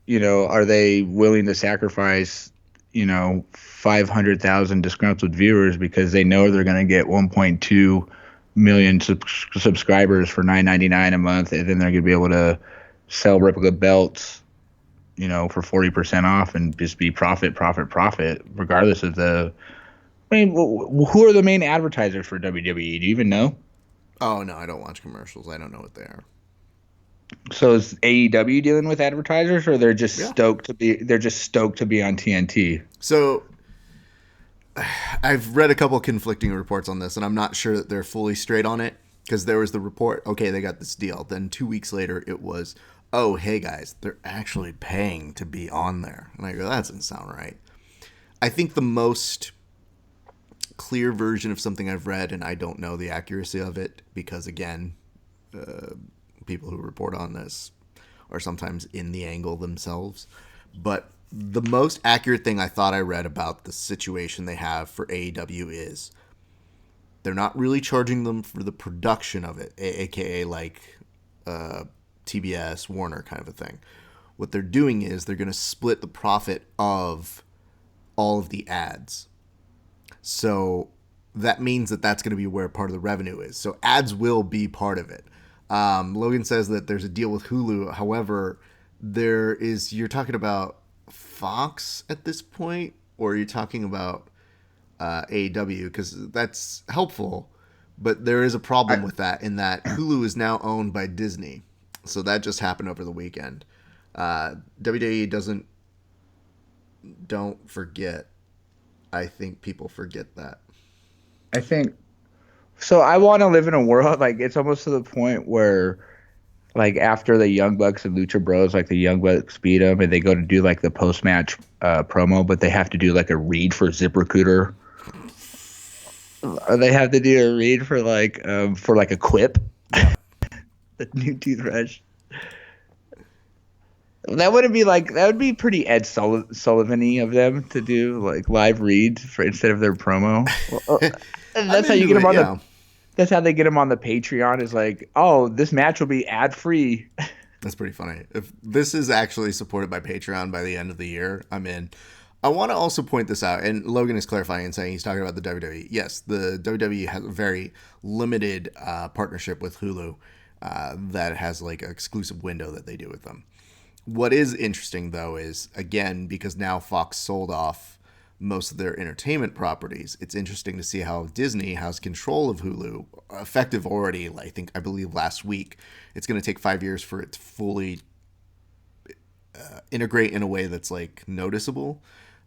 are they willing to sacrifice, 500,000 disgruntled viewers because they know they're going to get 1.2 million subscribers for $9.99 a month, and then they're going to be able to sell replica belts, for 40% off and just be profit, regardless of the. I mean, who are the main advertisers for WWE? Do you even know? Oh no, I don't watch commercials. I don't know what they are. So is AEW dealing with advertisers, or they're just stoked to be? They're just stoked to be on TNT. So I've read a couple conflicting reports on this, and I'm not sure that they're fully straight on it, because there was the report, okay, they got this deal. Then 2 weeks later, it was, oh, hey guys, they're actually paying to be on there. And I go, that doesn't sound right. I think the most clear version of something I've read, and I don't know the accuracy of it, because again, people who report on this are sometimes in the angle themselves. But the most accurate thing I thought I read about the situation they have for AEW is they're not really charging them for the production of it, aka like TBS, Warner kind of a thing. What they're doing is they're going to split the profit of all of the ads. So that means that that's going to be where part of the revenue is. So ads will be part of it. Logan says that there's a deal with Hulu. However, you're talking about Fox at this point, or are you talking about AEW? Because that's helpful, but there is a problem with that, in that Hulu is now owned by Disney. So that just happened over the weekend. WWE don't forget. I think people forget that. I think so. I want to live in a world like it's almost to the point where, like, after the Young Bucks and Lucha Bros, like the Young Bucks beat them and they go to do like the post match promo, but they have to do like a read for ZipRecruiter. Or they have to do a read for like a quip. Yeah. The new toothbrush. That would be pretty Ed Sullivan-y of them to do like live reads for instead of their promo. That's how you get them on that's how they get them on the Patreon, is like, oh, this match will be ad free. That's pretty funny. If this is actually supported by Patreon by the end of the year, I'm in. I want to also point this out, and Logan is clarifying and saying he's talking about the WWE. Yes, the WWE has a very limited partnership with Hulu that has like an exclusive window that they do with them. What is interesting, though, is, again, because now Fox sold off most of their entertainment properties, it's interesting to see how Disney has control of Hulu, effective already, I believe last week. It's going to take 5 years for it to fully integrate in a way that's like noticeable,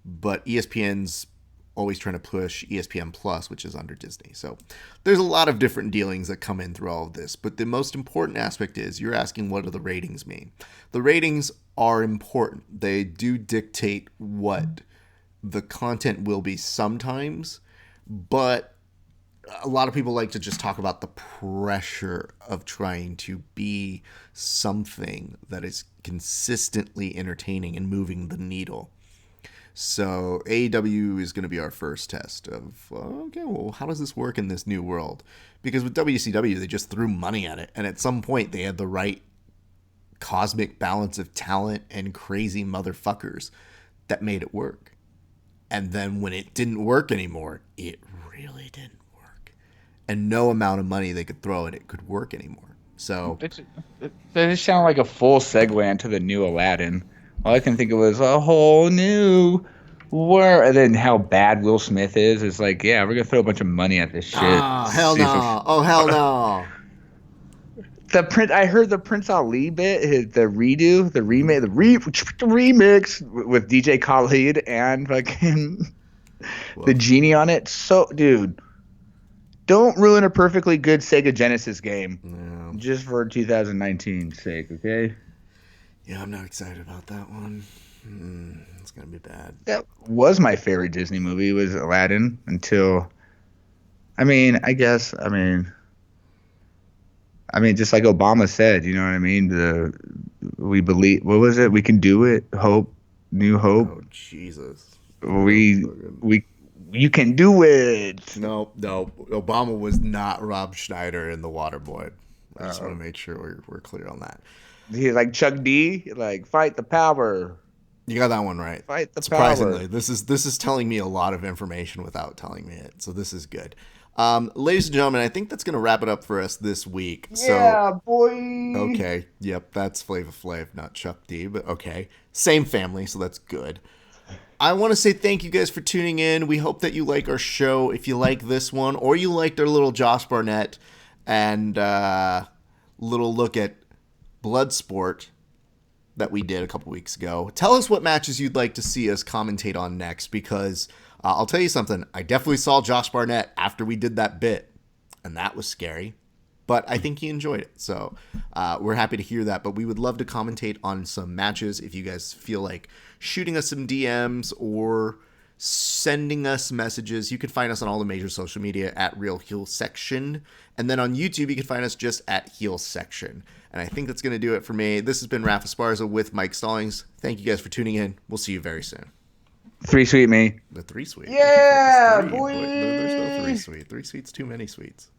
but ESPN's always trying to push ESPN Plus, which is under Disney. So there's a lot of different dealings that come in through all of this. But the most important aspect is you're asking, what do the ratings mean? The ratings are important. They do dictate what the content will be sometimes, but a lot of people like to just talk about the pressure of trying to be something that is consistently entertaining and moving the needle. So AEW is going to be our first test of, okay, well, how does this work in this new world? Because with WCW, they just threw money at it. And at some point, they had the right cosmic balance of talent and crazy motherfuckers that made it work. And then when it didn't work anymore, it really didn't work. And no amount of money they could throw at it could work anymore. So That just sounded like a full segue into the new Aladdin. All I can think of was a whole new world. And then how bad Will Smith is. It's like, yeah, we're going to throw a bunch of money at this shit. Oh, hell no. Oh, hell no. I heard the Prince Ali bit, the redo, the remix with DJ Khaled and fucking the genie on it. So, dude, don't ruin a perfectly good Sega Genesis game just for 2019's sake, okay? Yeah, I'm not excited about that one. It's gonna be bad. That was my favorite Disney movie, was Aladdin, until, I mean, just like Obama said, you know what I mean? We believe, what was it? We can do it. Hope, new hope. Oh, Jesus. You can do it. No. Obama was not Rob Schneider in The Waterboy. I just want to make sure we're clear on that. He's like Chuck D, like, fight the power. You got that one right. Fight the Surprisingly, power. this is telling me a lot of information without telling me it. So this is good. Ladies and gentlemen, I think that's going to wrap it up for us this week. Yeah, boy. Okay. Yep, that's Flava Flav, not Chuck D, but okay. Same family, so that's good. I want to say thank you guys for tuning in. We hope that you like our show. If you like this one, or you liked our little Josh Barnett and little look at Bloodsport that we did a couple weeks ago, tell us what matches you'd like to see us commentate on next, because I'll tell you something. I definitely saw Josh Barnett after we did that bit, and that was scary, but I think he enjoyed it. So we're happy to hear that, but we would love to commentate on some matches. If you guys feel like shooting us some DMs or sending us messages, you can find us on all the major social media at Real Heel Section. And then on YouTube, you can find us just at Heel Section. And I think that's going to do it for me. This has been Rafa Esparza with Mike Stallings. Thank you guys for tuning in. We'll see you very soon. 3 Sweet me. The 3 Sweet. Yeah, Boy. boy. There's no 3 Sweet. 3 Sweet's too many sweets.